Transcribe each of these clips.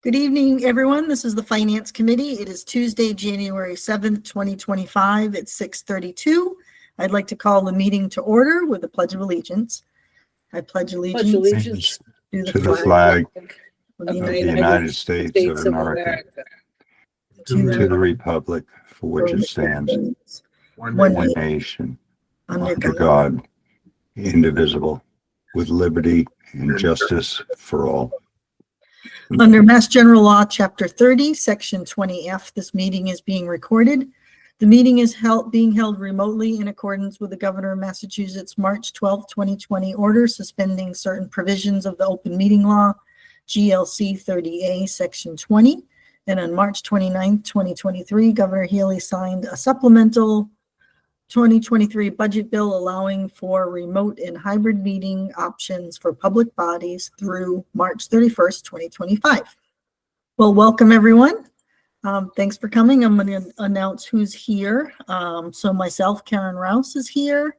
Good evening, everyone. This is the Finance Committee. It is Tuesday, January 7th, 2025 at 6:32. I'd like to call the meeting to order with the Pledge of Allegiance. I pledge allegiance to to the flag of of the United States of America, to the republic for which it stands, one one nation, under God, indivisible, with liberty and justice for all. Under Mass General Law, Chapter 30, Section 20F, this meeting is being recorded. The meeting is being held remotely in accordance with the Governor of Massachusetts' March 12, 2020 order suspending certain provisions of the Open Meeting Law, GLC 30A, Section 20. And on March 29, 2023, Governor Healy signed a supplemental 2023 budget bill allowing for remote and hybrid meeting options for public bodies through March 31st, 2025. Well, welcome everyone. Thanks for coming. I'm going to announce who's here. So myself, Karen Rouse is here.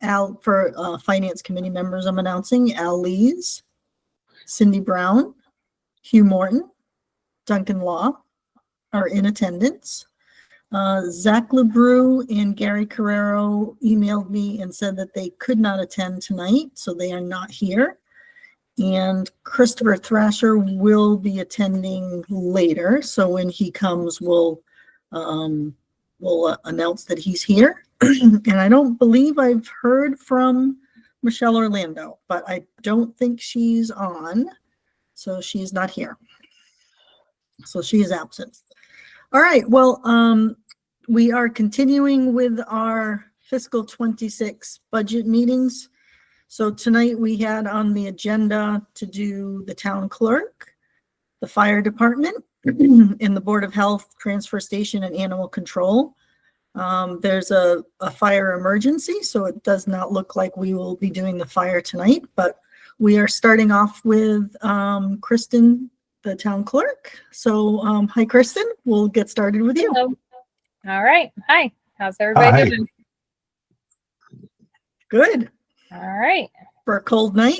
Al, for Finance Committee members, I'm announcing Al Lees, Cindy Brown, Hugh Morton, Duncan Law are in attendance. Zach LeBrew and Gary Carrero emailed me and said that they could not attend tonight, so they are not here. And Christopher Thrasher will be attending later, so when he comes, we'll announce that he's here. And I don't believe I've heard from Michelle Orlando, but I don't think she's on, so she's not here. So she is absent. All right, well, we are continuing with our fiscal 26 budget meetings. So tonight we had on the agenda to do the town clerk, the fire department, and the Board of Health, transfer station, and animal control. There's a fire emergency, so it does not look like we will be doing the fire tonight, but we are starting off with Kristen, the town clerk. So hi, Kristen. We'll get started with you. Hello. All right. Hi. How's everybody doing? Good. All right. For a cold night?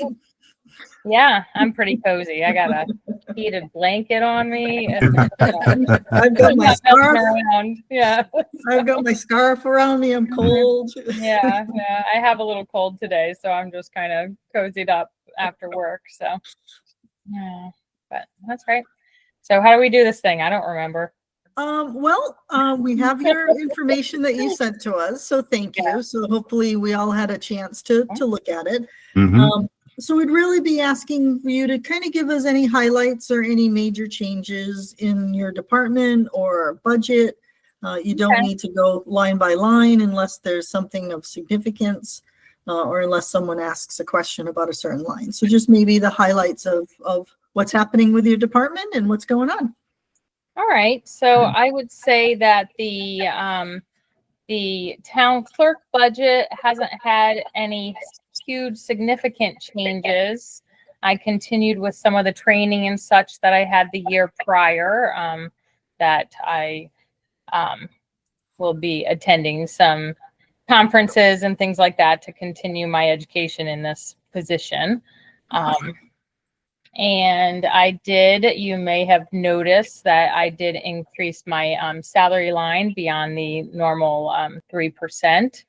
Yeah, I'm pretty cozy. I got a heated blanket on me. I've got my scarf around. Yeah. I've got my scarf around me. I'm cold. Yeah. I have a little cold today, so I'm just kind of cozied up after work. So, yeah, but that's right. So how do we do this thing? I don't remember. We have your information that you sent to us, so thank you. Yeah. So hopefully we all had a chance to look at it. Mhm. So we'd really be asking for you to kind of give us any highlights or any major changes in your department or budget. You don't need to go line by line unless there's something of significance or unless someone asks a question about a certain line. So just maybe the highlights of what's happening with your department and what's going on. All right. So I would say that the town clerk budget hasn't had any huge significant changes. I continued with some of the training and such that I had the year prior, that I will be attending some conferences and things like that to continue my education in this position. And you may have noticed that I did increase my salary line beyond the normal 3%.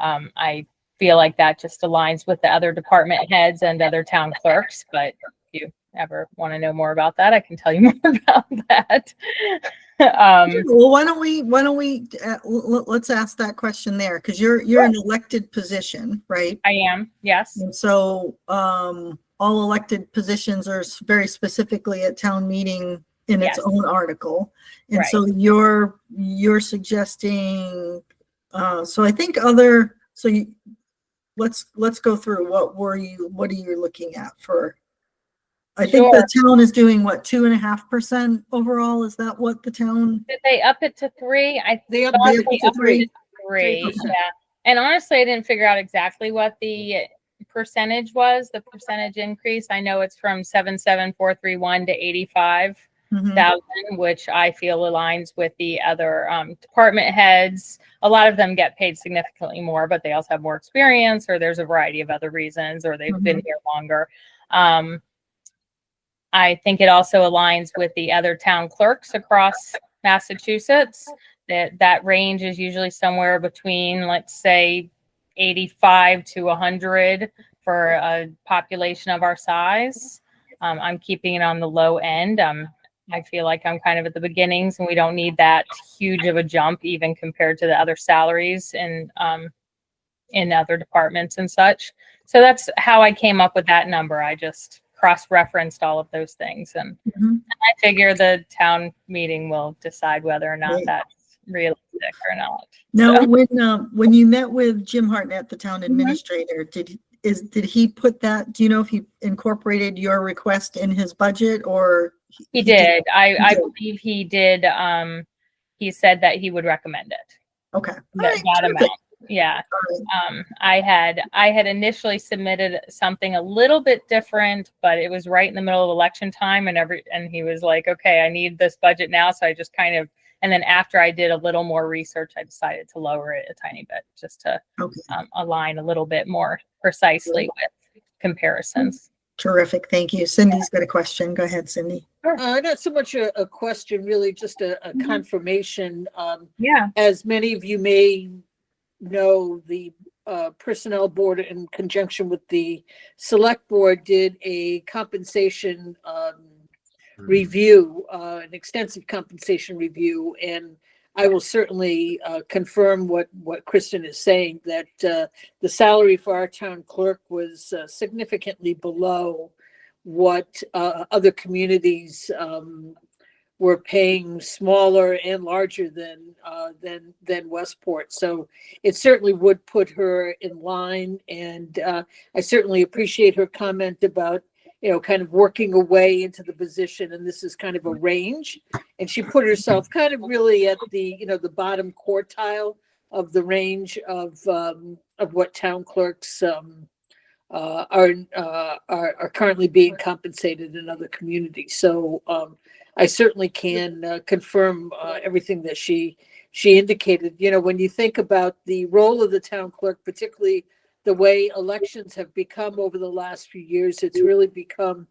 I feel like that just aligns with the other department heads and other town clerks, but if you ever want to know more about that, I can tell you more about that. Well, why don't we let's ask that question there, because you're an elected position, right? I am, yes. And so all elected positions are very specifically at town meeting in its own article. And Right. so you're suggesting, so I think let's go through what are you looking at for? I think the town is doing what, 2.5% overall? Is that what the town? Did they up it to 3? They upped it to 3. 3. Yeah. And honestly, I didn't figure out exactly what the percentage was, the percentage increase. I know it's from 7,741 to 85,000, which I feel aligns with the other department heads. A lot of them get paid significantly more, but they also have more experience, or there's a variety of other reasons, or they've been here longer. I think it also aligns with the other town clerks across Massachusetts. That range is usually somewhere between, let's say, 85 to 100 for a population of our size. I'm keeping it on the low end. I feel like I'm kind of at the beginnings, and we don't need that huge of a jump even compared to the other salaries in other departments and such. So that's how I came up with that number. I just cross-referenced all of those things, and Mhm. I figure the town meeting will decide whether or not Right. that's realistic or not. Now, So- when you met with Jim Hartnett, the town Mhm. administrator, did he put that, do you know if he incorporated your request in his budget, or? He did. I did. believe he did. He said that he would recommend it. Okay. All That, right, that terrific. amount. Yeah. All right. I had initially submitted something a little bit different, but it was right in the middle of election time, and he was like, okay, I need this budget now. So I just kind of, and then after I did a little more research, I decided to lower it a tiny bit just to Okay. align a little bit more precisely with comparisons. Terrific. Thank you. Cindy's got a question. Go ahead, Cindy. Not so much a question, really, just a Mhm. confirmation. Yeah. As many of you may know, the Personnel Board, in conjunction with the Select Board, did a compensation review, an extensive compensation review, and I will certainly confirm what Kristen is saying, that the salary for our town clerk was significantly below what other communities were paying, smaller and larger than Westport. So it certainly would put her in line, and I certainly appreciate her comment about, kind of working her way into the position, and this is kind of a range. And she put herself kind of really at the, the bottom quartile of the range of what town clerks are currently being compensated in other communities. So I certainly can confirm everything that she indicated. When you think about the role of the town clerk, particularly the way elections have become over the last few years, it's really become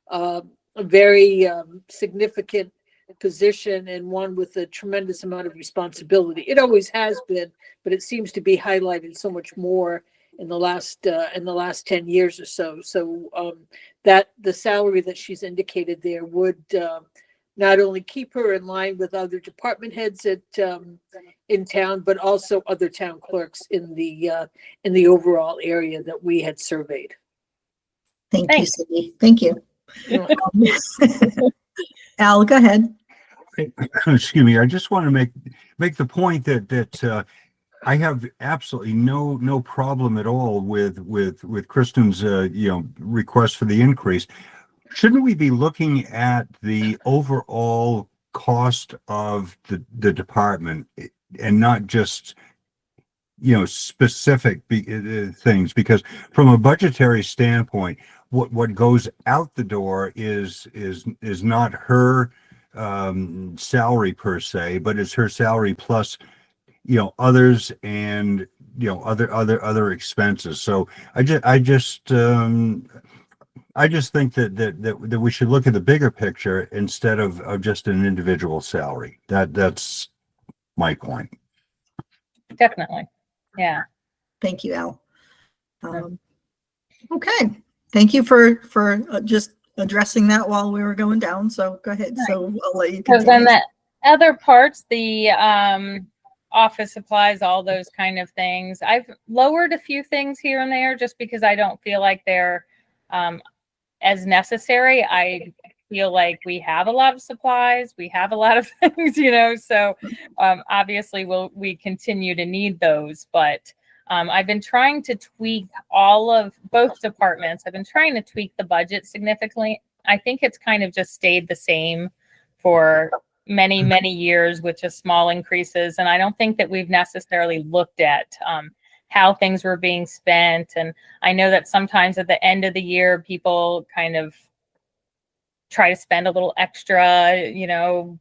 a very significant position, and one with a tremendous amount of responsibility. It always has been, but it seems to be highlighted so much more in the last 10 years or so. So that the salary that she's indicated there would not only keep her in line with other department heads in town, but also other town clerks in the overall area that we had surveyed. Thank Thanks. you, Cindy. Thank you. Al, go ahead. Excuse me. I just want to make the point that I have absolutely no problem at all with Kristen's request for the increase. Shouldn't we be looking at the overall cost of the department and not just specific things? Because from a budgetary standpoint, what goes out the door is not her salary per se, but it's her salary plus others and other expenses. So I just think that we should look at the bigger picture instead of just an individual salary. That's my point. Definitely. Yeah. Thank you, Al. Okay. Thank you for just addressing that while we were going down. So go ahead. Right. So I'll let you So then continue. the other parts, the office supplies, all those kind of things, I've lowered a few things here and there just because I don't feel like they're as necessary. I feel like we have a lot of supplies, we have a lot of things, so obviously we continue to need those, but I've been trying to tweak both departments. I've been trying to tweak the budget significantly. I think it's kind of just stayed the same for many, many years with just small increases. And I don't think that we've necessarily looked at how things were being spent. And I know that sometimes at the end of the year, people kind of try to spend a little extra,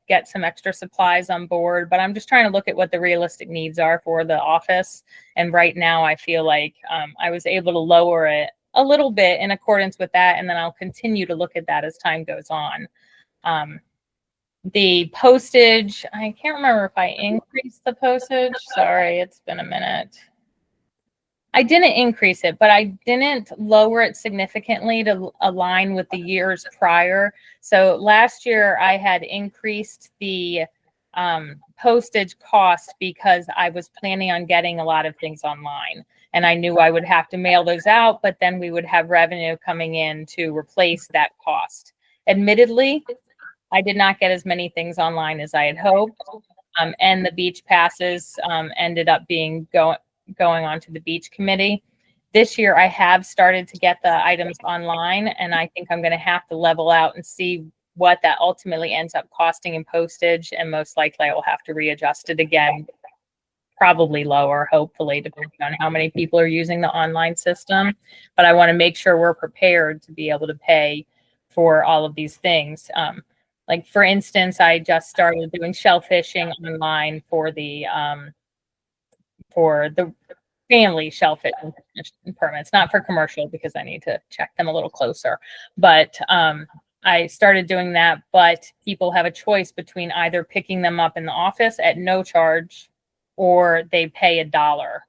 get some extra supplies on board. But I'm just trying to look at what the realistic needs are for the office. And right now I feel like I was able to lower it a little bit in accordance with that, and then I'll continue to look at that as time goes on. The postage, I can't remember if I increased the postage. Sorry, it's been a minute. I didn't increase it, but I didn't lower it significantly to align with the years prior. So last year I had increased the postage cost because I was planning on getting a lot of things online. And I knew I would have to mail those out, but then we would have revenue coming in to replace that cost. Admittedly, I did not get as many things online as I had hoped. And the beach passes ended up being going on to the beach committee. This year I have started to get the items online, and I think I'm going to have to level out and see what that ultimately ends up costing in postage, and most likely I will have to readjust it again, probably lower, hopefully, depending on how many people are using the online system. But I want to make sure we're prepared to be able to pay for all of these things. Like for instance, I just started doing shellfishing online for the family shellfish permits, not for commercial because I need to check them a little closer. But I started doing that, but people have a choice between either picking them up in the office at no charge, or they pay $1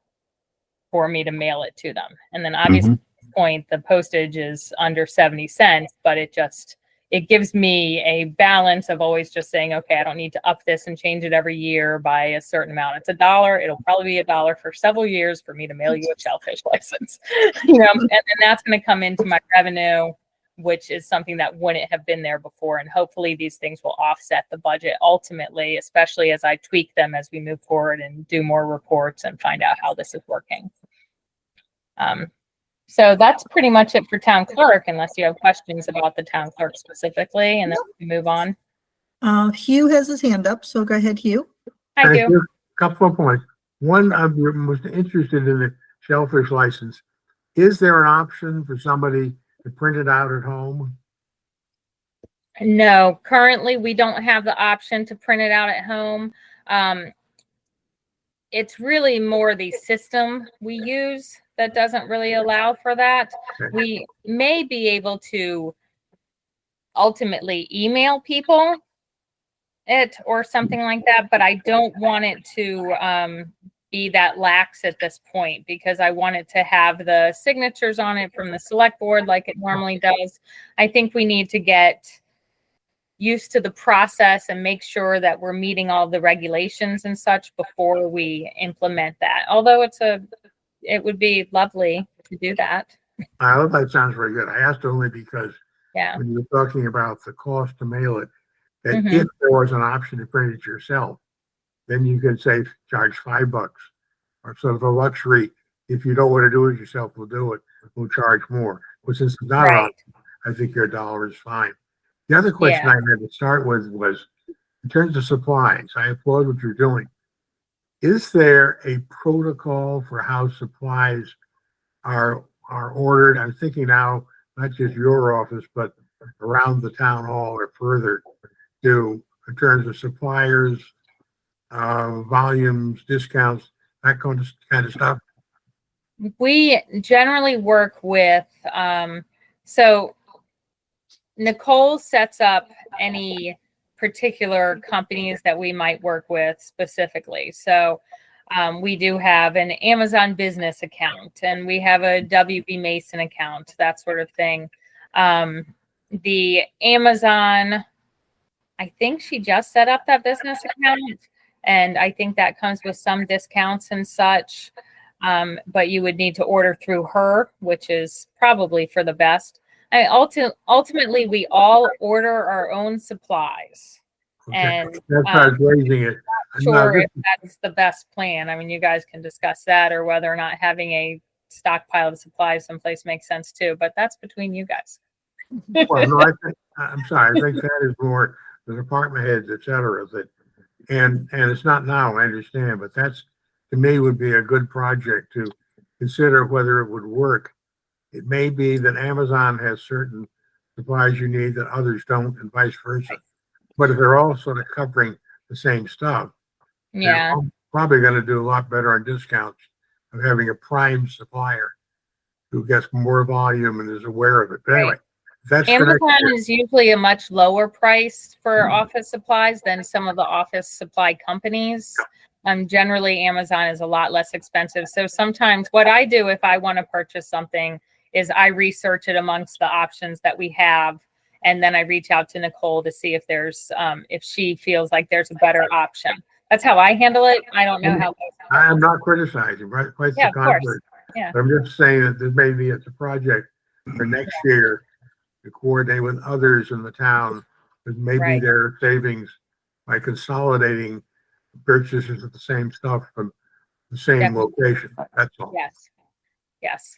for me to mail it to them. And then obviously at this point, the postage is under 70 cents, but it gives me a balance of always just saying, okay, I don't need to up this and change it every year by a certain amount. It's $1. It'll probably be $1 for several years for me to mail you a shellfish license, and then that's going to come into my revenue, which is something that wouldn't have been there before. And hopefully these things will offset the budget ultimately, especially as I tweak them as we move forward and do more reports and find out how this is working. So that's pretty much it for town clerk, unless you have questions about the town clerk specifically, and then we move on. Hugh has his hand up, so go ahead, Hugh. Hi, Thank Hugh. you. Couple of points. One, I'm most interested in the shellfish license. Is there an option for somebody to print it out at home? No, currently we don't have the option to print it out at home. It's really more the system we use that doesn't really allow for that. Okay. We may be able to ultimately email people it or something like that, but I don't want it to be that lax at this point, because I want it to have the signatures on it from the select board like it normally does. I think we need to get used to the process and make sure that we're meeting all the regulations and such before we implement that. Although it would be lovely to do that. I hope that sounds very good. I asked only because Yeah. when you were talking about the cost to mail it, that Mhm. if there was an option to print it yourself, then you could say charge $5 or sort of a luxury. If you don't want to do it yourself, we'll do it. We'll charge more. But since it's not an Right. option, I think your $1 is fine. The other question I had to start with was, in terms of supplies, I applaud what you're doing. Is there a protocol for how supplies are ordered? I'm thinking now, not just your office, but around the town hall or further, in terms of suppliers, volumes, discounts, that kind of stuff. We generally work with, so Nicole sets up any particular companies that we might work with specifically. So we do have an Amazon business account, and we have a WB Mason account, that sort of thing. The Amazon, I think she just set up that business account, and I think that comes with some discounts and such. But you would need to order through her, which is probably for the best. Ultimately, we all order our own supplies. Okay. And That's why I was raising it. sure, if that's the best plan. I mean, you guys can discuss that, or whether or not having a stockpile of supplies someplace makes sense too, but that's between you guys. Well, no, I'm sorry. I think that is more the department heads, et cetera, and it's not now, I understand, but that's, to me, would be a good project to consider whether it would work. It may be that Amazon has certain supplies you need that others don't, and vice versa. But if they're all sort of covering the same stuff, Yeah. they're probably going to do a lot better on discounts of having a prime supplier. who gets more volume and is aware of it. But anyway, Right. that's for next Amazon year. is usually a much lower price for office supplies than some of the office supply companies. Generally, Amazon is a lot less expensive. So sometimes what I do if I want to purchase something is I research it amongst the options that we have. And then I reach out to Nicole to see if there's, if she feels like there's a better option. That's how I handle it. I don't know how. I am not criticizing, right? Quite Yeah, the of course. contrary. Yeah. I'm just saying that there may be, it's a project for next year to coordinate with others in the town, that maybe Right. their savings by consolidating purchases of the same stuff from the same Definitely. location. That's all. Yes. Yes.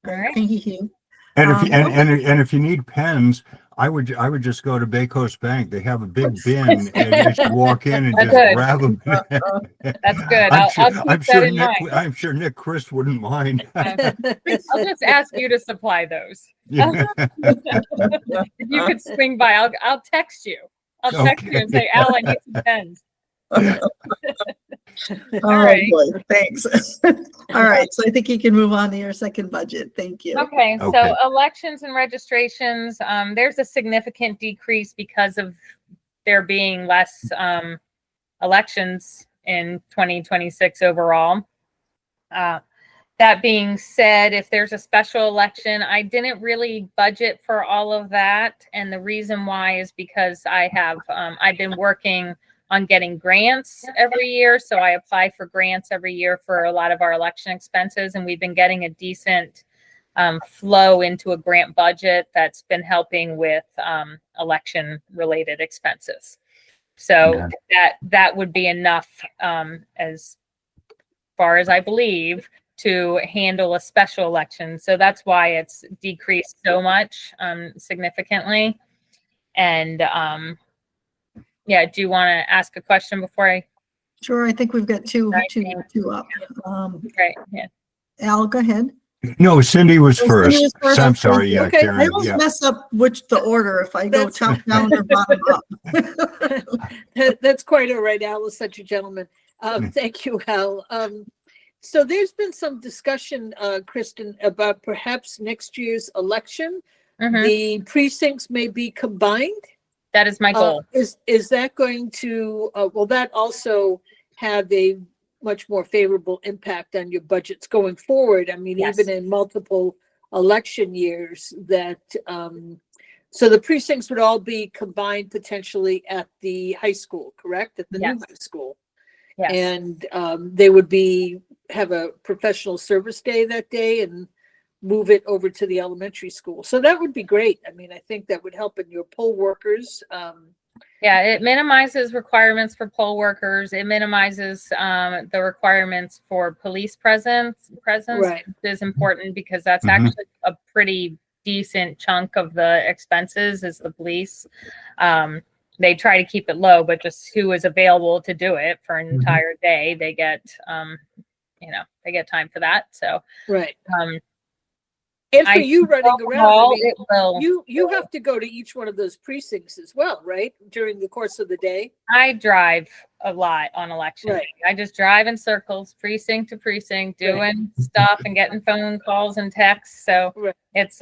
All right. Thank you, Hugh. And if, Okay. and if you need pens, I would just go to Bay Coast Bank. They have a big bin and you just walk in and That's just good. grab them. That's good. I'll keep that in mind. I'm sure Nick Christ wouldn't mind. I'll just ask you to supply those. Yeah. If you could swing by, I'll text you. I'll text you and say, Al, I need some pens. Oh, right. boy, thanks. All right, so I think you can move on to your second budget. Thank you. Okay, Okay. so elections and registrations, there's a significant decrease because of there being less elections in 2026 overall. That being said, if there's a special election, I didn't really budget for all of that. And the reason why is because I have, I've been working on getting grants every year. So I apply for grants every year for a lot of our election expenses. And we've been getting a decent flow into a grant budget that's been helping with election related expenses. So that would be enough as far as I believe to handle a special election. So that's why it's decreased so much significantly. And yeah, do you want to ask a question before I? Sure, I think we've got two up. Right. Yeah. Al, go ahead. No, Cindy was Oh, first. Cindy was first, I'm okay. sorry. Yeah, Okay. Karen. I always Yeah. mess up the order if I go That's- top down or bottom up. That's quite all right. Al is such a gentleman. Thank you, Al. So there's been some discussion, Kristen, about perhaps next year's election. Mhm. The precincts may be combined. That is my goal. Is that going to, will that also have a much more favorable impact on your budgets going forward? I mean, Yes. even in multiple election years that, so the precincts would all be combined potentially at the high school, correct? At the new Yes. high school. Yes. And they would have a professional service day that day and move it over to the elementary school. So that would be great. I mean, I think that would help in your poll workers. Yeah, it minimizes requirements for poll workers. It minimizes the requirements for police presence, Right. which is important because that's Mhm. actually a pretty decent chunk of the expenses is the police. They try to keep it low, but just who is available to do it for an Mhm. entire day, they get, they get time for that. So, Right. um, And for I you running around, I overall, mean, it will. you have to go to each one of those precincts as well, right? During the course of the day. I drive a lot on election Right. day. I just drive in circles, precinct to precinct, doing stuff and getting phone calls and texts. So Right. it's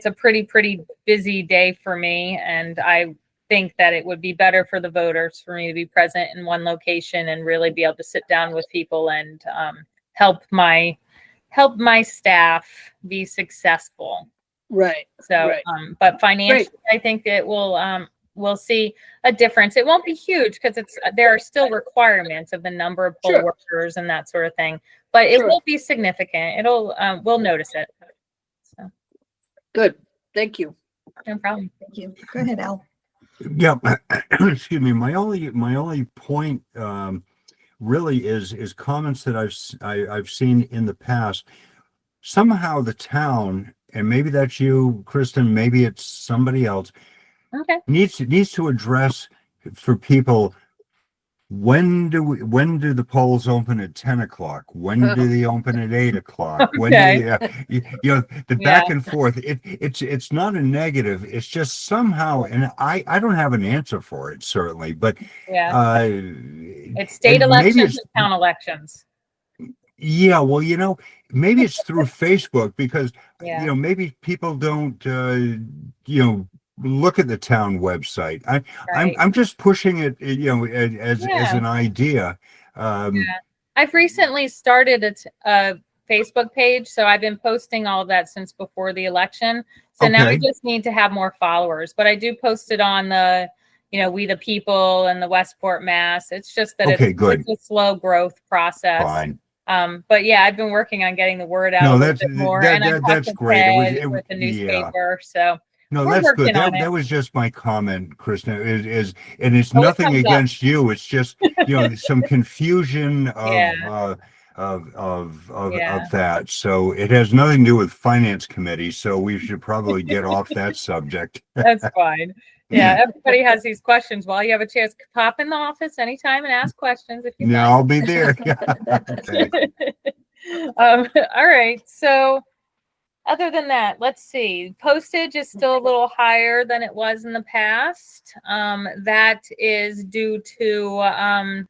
a pretty busy day for me. And I think that it would be better for the voters for me to be present in one location and really be able to sit down with people and help my staff be successful. Right. So, Right. but financially, I think it will, we'll see a difference. It won't be huge because there are still requirements of the number of poll Sure. workers and that sort of thing, but it Sure. will be significant. We'll notice it. So, Good. Thank you. no problem. Thank you. Go ahead, Al. Yeah, excuse me. My only point really is comments that I've seen in the past. Somehow the town, and maybe that's you, Kristen, maybe it's somebody else, Okay. needs to address for people, when do the polls open at 10 o'clock? When do they open at 8 o'clock? When do the back and forth, it's not a negative, it's just somehow, and I don't have an answer for it, certainly, but Yeah. It's state and maybe elections it's- and town elections. yeah, well, maybe it's through Facebook because, Yeah. maybe people don't, look at the town website. Right. I'm just pushing it, as Yeah. an idea. Yeah. I've recently started a Facebook page, so I've been posting all of that since before the election. So now I Okay. just need to have more followers, but I do post it on the, We the People and the Westport Mass. It's just that Okay, good. it's a slow growth process. Fine. But yeah, I've been working on getting the word out No, a little that's bit more, that, and I've that talked that's to great. Ted with the Yeah. newspaper. So No, we're that's good. working on That it. was just my comment, Kristen. And it's Oh, it nothing comes up. against you. It's just some confusion Yeah. of that. So it has nothing to do with finance committee. So we should probably get off that subject. That's fine. Yeah, everybody has these questions. Well, you have a chance, pop in the office anytime and ask questions if you Yeah, like. I'll be there. Okay. All right. So other than that, let's see. Postage is still a little higher than it was in the past. That is due to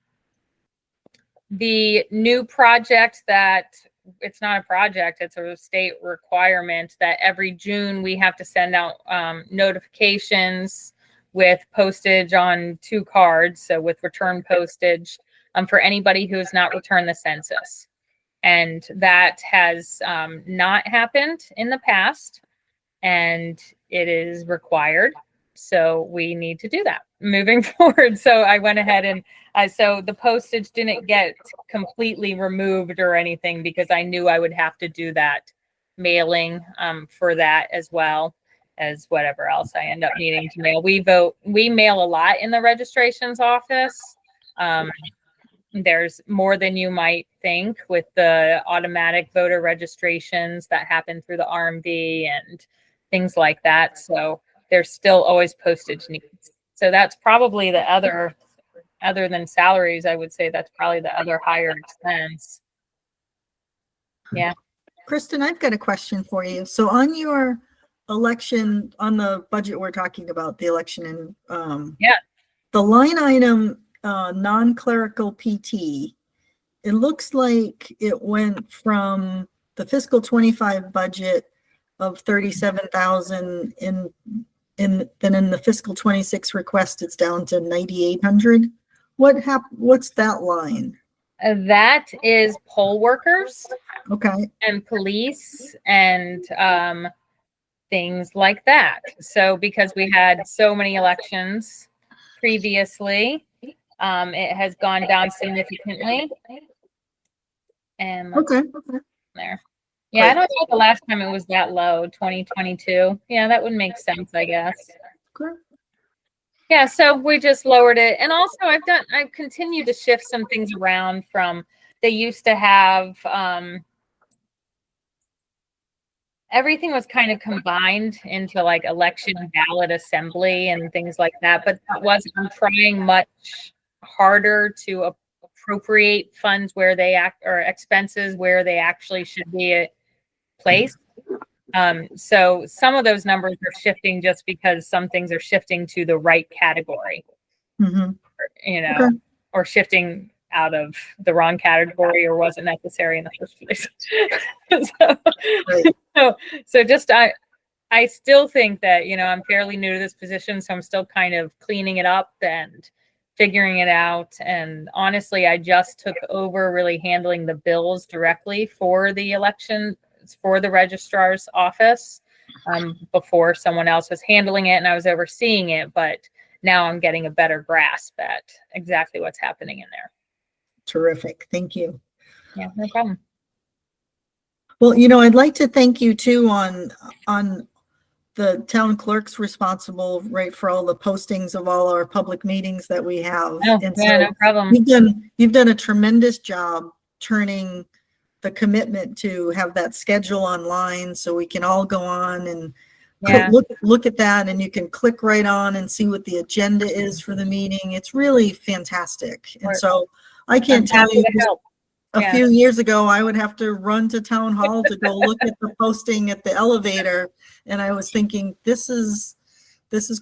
the new project that it's not a project, it's a state requirement that every June we have to send out notifications with postage on 2 cards. So with return postage for anybody who has not returned the census. And that has not happened in the past, and it is required. So we need to do that moving forward. So I went ahead and so the postage didn't get completely removed or anything because I knew I would have to do that mailing for that as well as whatever else I end up needing to mail. We mail a lot in the registrations office. There's more than you might think with the automatic voter registrations that happen through the RMV and things like that. So there's still always postage needs. So that's probably the other than salaries, I would say that's probably the other higher expense. Yeah. Kristen, I've got a question for you. So on your election, on the budget we're talking about, the election and Yeah. the line item non-clerical PT, it looks like it went from the fiscal 25 budget of 37,000 then in the fiscal 26 request, it's down to 9,800. What's that line? That is poll workers Okay. and police and things like that. So because we had so many elections previously, it has gone down significantly. And let's Okay. there. Yeah, I don't know the last time it was that low, 2022. Yeah, that would make sense, I guess. Okay. Yeah, so we just lowered it. And also I've continued to shift some things around from they used to have everything was kind of combined into like election ballot assembly and things like that, but I'm trying much harder to appropriate funds where they or expenses where they actually should be placed. So some of those numbers are shifting just because some things are shifting to the right category, Okay. or shifting out of the wrong category or wasn't necessary in the first place. So just I still think that, I'm fairly new to this position, so I'm still kind of cleaning it up and figuring it out. And honestly, I just took over really handling the bills directly for the election, for the registrar's office, before someone else was handling it and I was overseeing it. But now I'm getting a better grasp at exactly what's happening in there. Terrific. Thank you. Yeah, no problem. Well, I'd like to thank you too on the town clerk's responsible, right, for all the postings of all our public meetings that we have. Oh, And yeah, so no problem. you've done a tremendous job turning the commitment to have that schedule online so we can all go on and Yeah. look at that, and you can click right on and see what the agenda is for the meeting. It's really fantastic. And so I can't tell you, a few years ago, I would have to run to town hall to go look at the posting at the elevator. And I was thinking, this is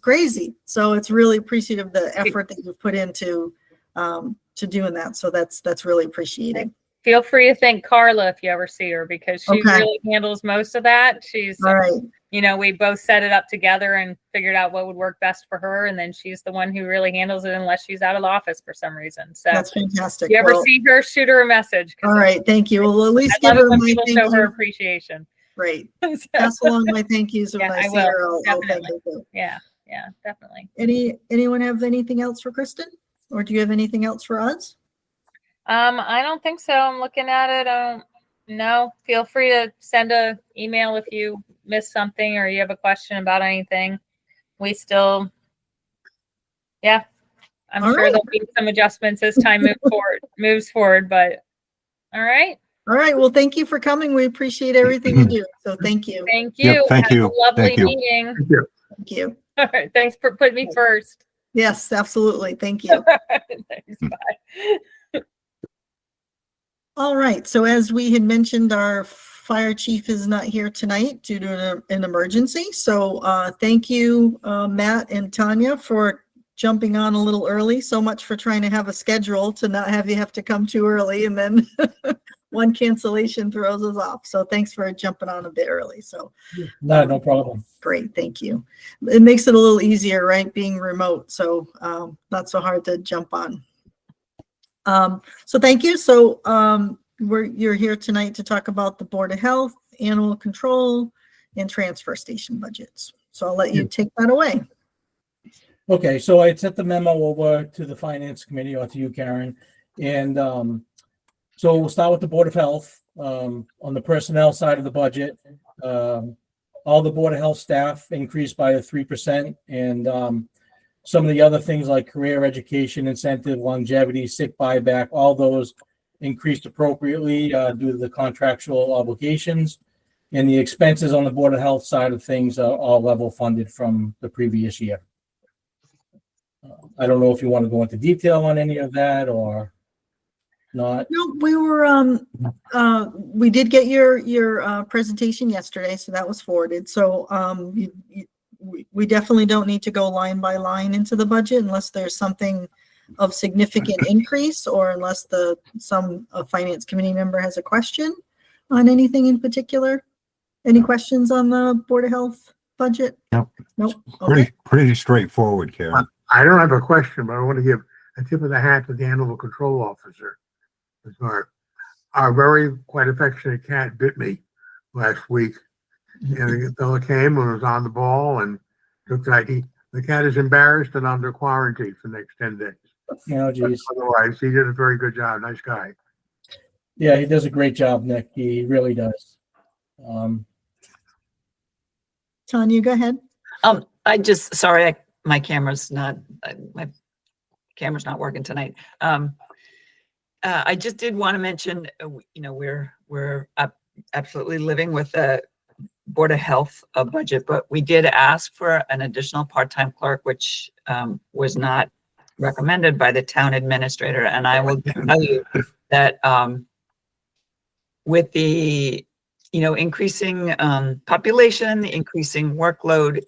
crazy. So it's really appreciative the effort that you've put into to doing that. So that's really appreciated. feel free to thank Carla if you ever see her, because she Okay. really handles most of that. She's, All right. we both set it up together and figured out what would work best for her. And then she's the one who really handles it unless she's out of the office for some reason. So That's fantastic. if you ever Well, see her, shoot her a message. 'Cause all right. Thank you. Well, at least I give love it her when my people thank show her you. appreciation. Great. So, Pass along my thank yous when Yeah, I I see will. her. I'll thank Definitely. her too. yeah, definitely. Anyone have anything else for Kristen? Or do you have anything else for us? I don't think so. I'm looking at it. No, feel free to send a email if you missed something or you have a question about anything. We still, I'm All sure right. there'll be some adjustments as time moves forward, but all right. All right. Well, thank you for coming. We appreciate everything you do. So thank you. Thank Yep, you. thank Have you. a lovely Thank you. meeting. Thank you. Thank you. All right. Thanks for putting me first. Yes, absolutely. Thank you. Thanks. Bye. All right. So as we had mentioned, our fire chief is not here tonight due to an emergency. So thank you, Matt and Tanya, for jumping on a little early. So much for trying to have a schedule to not have you have to come too early, and then one cancellation throws us off. So thanks for jumping on a bit early. So No problem. great. Thank you. It makes it a little easier, right? Being remote. So not so hard to jump on. So thank you. So you're here tonight to talk about the Board of Health, Animal Control, and Transfer Station budgets. So I'll let you take that away. Okay, so I sent the memo over to the Finance Committee, or to you, Karen. And so we'll start with the Board of Health. On the personnel side of the budget, all the Board of Health staff increased by 3%. And some of the other things like career education, incentive, longevity, sick buyback, all those increased appropriately due to the contractual obligations. And the expenses on the Board of Health side of things are all level funded from the previous year. I don't know if you want to go into detail on any of that or not. No, we did get your presentation yesterday, so that was forwarded. So we definitely don't need to go line by line into the budget unless there's something of significant increase, or unless some finance committee member has a question on anything in particular. Any questions on the Board of Health budget? Nope. Nope. Okay. Pretty straightforward, Karen. I don't have a question, but I want to give a tip of the hat to the animal control officer. Our very quite affectionate cat bit me last week. And the fella came and was on the ball, and looked like the cat is embarrassed and under quarantine for the next 10 days. Oh, geez. Otherwise, he did a very good job. Nice guy. Yeah, he does a great job, Nick. He really does. Tanya, go ahead. Sorry, my camera's not working tonight. I just did want to mention, we're absolutely living with the Board of Health budget, but we did ask for an additional part-time clerk, which was not recommended by the town administrator. And I will tell you that with the increasing population, the increasing workload,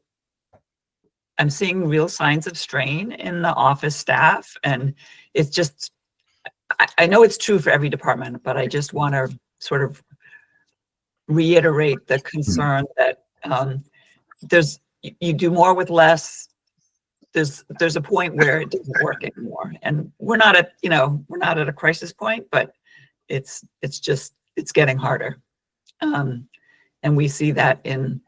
I'm seeing real signs of strain in the office staff. And it's just, I know it's true for every department, but I just want to sort of reiterate the concern that you do more with less. There's a point where it doesn't work anymore. And we're not at a crisis point, but it's getting harder. And we see that in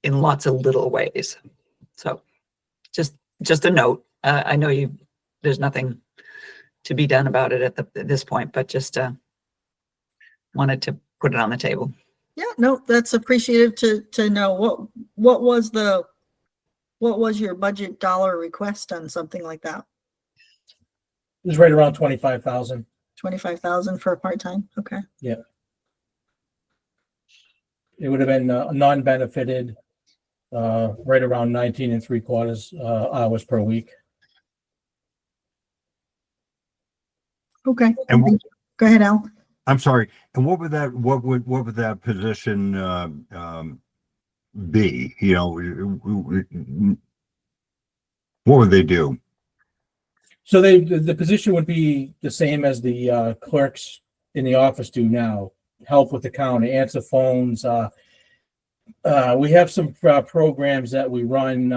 lots of little ways. So just a note. I know there's nothing to be done about it at this point, but just wanted to put it on the table. Yeah, no, that's appreciative to know. What was your budget dollar request on something like that? It was right around 25,000. 25,000 for a part-time? Okay. Yeah. It would have been non-benefited, right around 19 3/4 hours per week. Okay. And Thank you. Go ahead, Al. I'm sorry. And what would that position be? What would they do? So the position would be the same as the clerks in the office do now. Help with the counter, answer phones. We have some programs that we run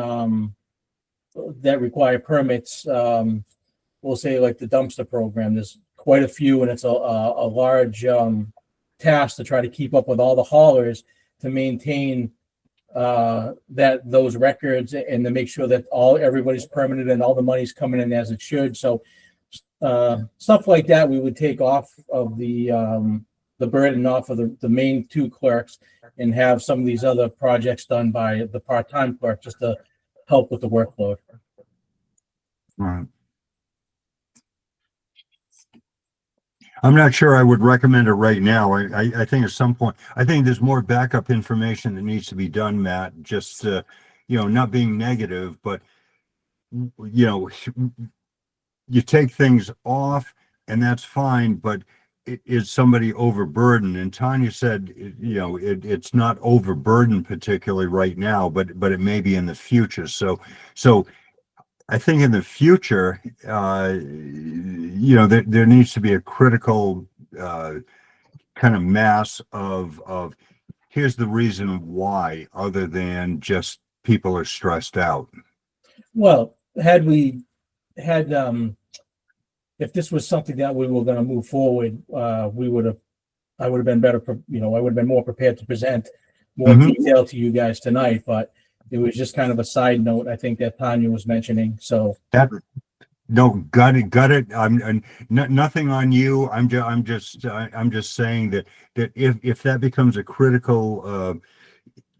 that require permits. We'll say like the dumpster program. There's quite a few, and it's a large task to try to keep up with all the haulers to maintain those records and to make sure that everybody's permitted and all the money's coming in as it should. So stuff like that we would take off of the burden off of the main two clerks and have some of these other projects done by the part-time clerk just to help with the workload. Right. I'm not sure I would recommend it right now. I think at some point, I think there's more backup information that needs to be done, Matt, just, not being negative, but, you take things off and that's fine, but is somebody overburdened? And Tanya said, it's not overburdened particularly right now, but it may be in the future. So I think in the future, there needs to be a critical kind of mass of here's the reason why, other than just people are stressed out. Well, if this was something that we were going to move forward, I would have been better, I would have been more prepared to present more detail to you guys tonight, but it was just kind of a side note, I think, that Tanya was mentioning. So Got it. I'm nothing on you. I'm just saying that if that becomes a critical,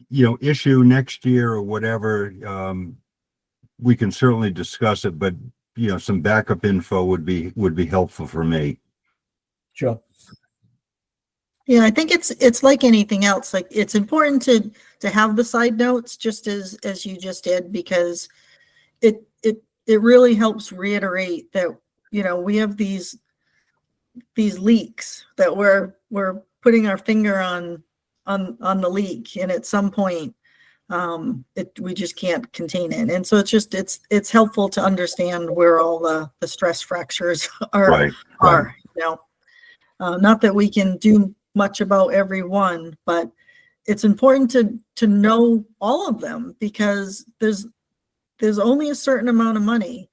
issue next year or whatever, we can certainly discuss it, but some backup info would be helpful for me. sure. Yeah, I think it's like anything else. Like, it's important to have the side notes just as you just did, because it really helps reiterate that, we have these leaks that we're putting our finger on the leak, and at some point we just can't contain it. And so it's helpful to understand where all the stress fractures are. Not that we can do much about every one, but it's important to know all of them, because there's only a certain amount of money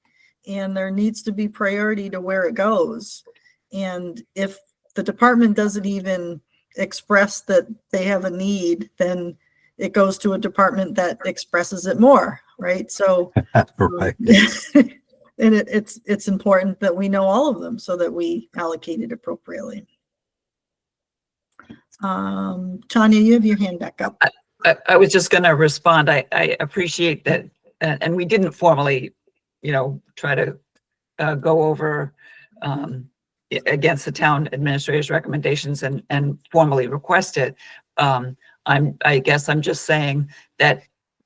and there needs to be priority to where it goes. And if the department doesn't even express that they have a need, then it goes to a department that expresses it more, right? So Right. and it's important that we know all of them so that we allocate it appropriately. Tanya, you have your hand back up. I was just going to respond. I appreciate that. And we didn't formally, try to go over against the town administrator's recommendations and formally request it. I guess I'm just saying that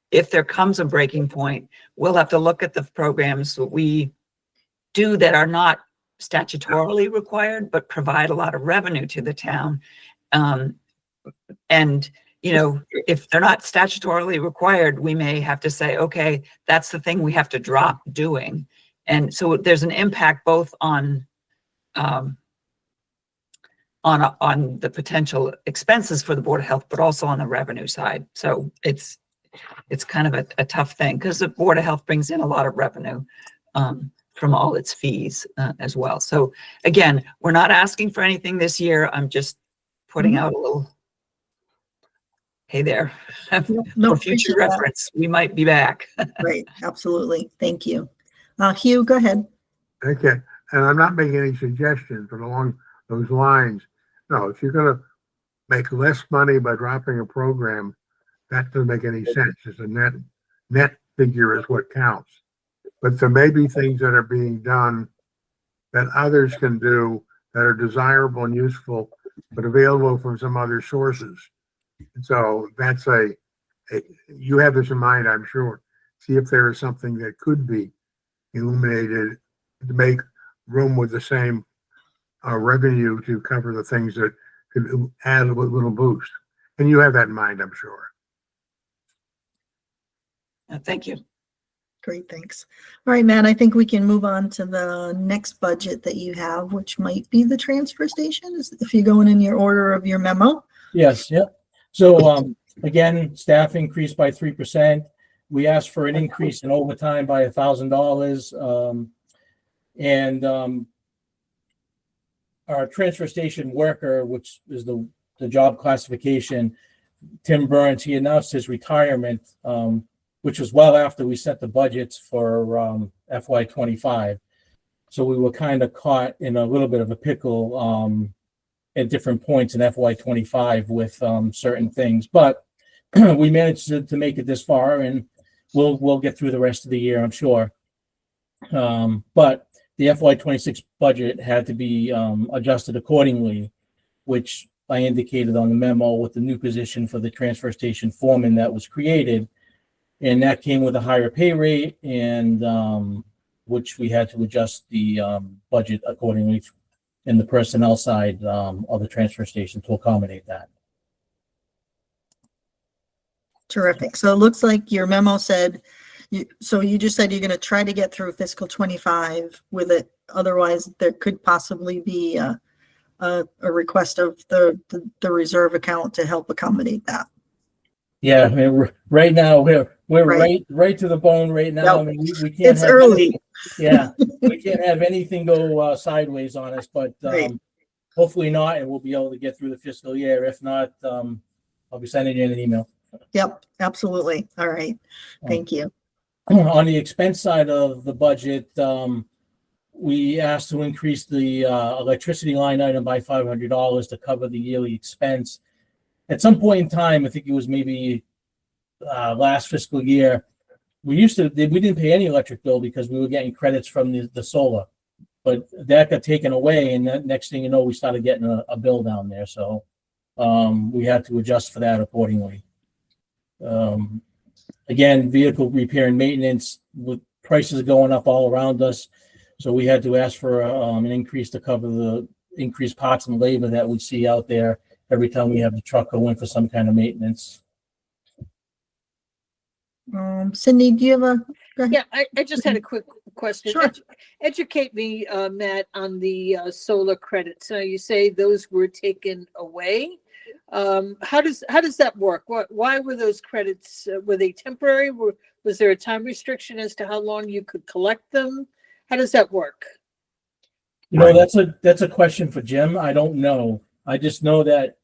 if there comes a breaking point, we'll have to look at the programs that we do that are not statutorily required, but provide a lot of revenue to the town. And if they're not statutorily required, we may have to say, okay, that's the thing we have to drop doing. And so there's an impact both on the potential expenses for the Board of Health, but also on the revenue side. So it's kind of a tough thing, because the Board of Health brings in a lot of revenue from all its fees as well. So again, we're not asking for anything this year. I'm just putting out a little, hey there, No, for future appreciate that. reference, we might be back. Right, absolutely. Thank you. Hugh, go ahead. Okay, and I'm not making any suggestions, but along those lines, no, if you're gonna make less money by dropping a program, that doesn't make any sense. It's a net figure is what counts. But there may be things that are being done that others can do that are desirable and useful, but available from some other sources. And so that's you have this in mind, I'm sure. See if there is something that could be illuminated to make room with the same revenue to cover the things that could add a little boost. And you have that in mind, I'm sure. Thank you. Great, thanks. All right, Matt, I think we can move on to the next budget that you have, which might be the transfer station, if you're going in your order of your memo. Yes, yep. So, again, staff increased by 3%. We asked for an increase in overtime by $1,000. Our transfer station worker, which is the job classification, Tim Burns, he announced his retirement, which was well after we set the budgets for FY25. So we were kind of caught in a little bit of a pickle at different points in FY25 with certain things, but we managed to make it this far, and we'll get through the rest of the year, I'm sure. But the FY26 budget had to be adjusted accordingly, which I indicated on the memo with the new position for the transfer station foreman that was created. And that came with a higher pay rate, and which we had to adjust the budget accordingly in the personnel side of the transfer station to accommodate that. Terrific. So it looks like your memo said, so you just said you're going to try to get through fiscal 25 with it. Otherwise, there could possibly be a request of the reserve account to help accommodate that. Yeah, I mean, right now we're Right. right to the bone right now. Yep. I mean, we can't. It's have early. Yeah, we can't have anything go sideways on us, but Right. hopefully not, and we'll be able to get through the fiscal year. If not, I'll be sending you an email. Yep, absolutely. All right. Thank you. On the expense side of the budget, we asked to increase the electricity line item by $500 to cover the yearly expense. At some point in time, I think it was maybe last fiscal year, we didn't pay any electric bill because we were getting credits from the solar, but that got taken away, and that next thing you know, we started getting a bill down there. So we had to adjust for that accordingly. Again, vehicle repair and maintenance, with prices going up all around us, so we had to ask for an increase to cover the increased parts and labor that we see out there every time we have the truck go in for some kind of maintenance. Cindy, do you have a? Go ahead. Yeah, I just had a quick question. Sure. Educate me, Matt, on the solar credits. Now, you say those were taken away. How does that work? Why were those credits? Were they temporary? Was there a time restriction as to how long you could collect them? How does that work? You know, that's a question for Jim. I don't know. I just know that,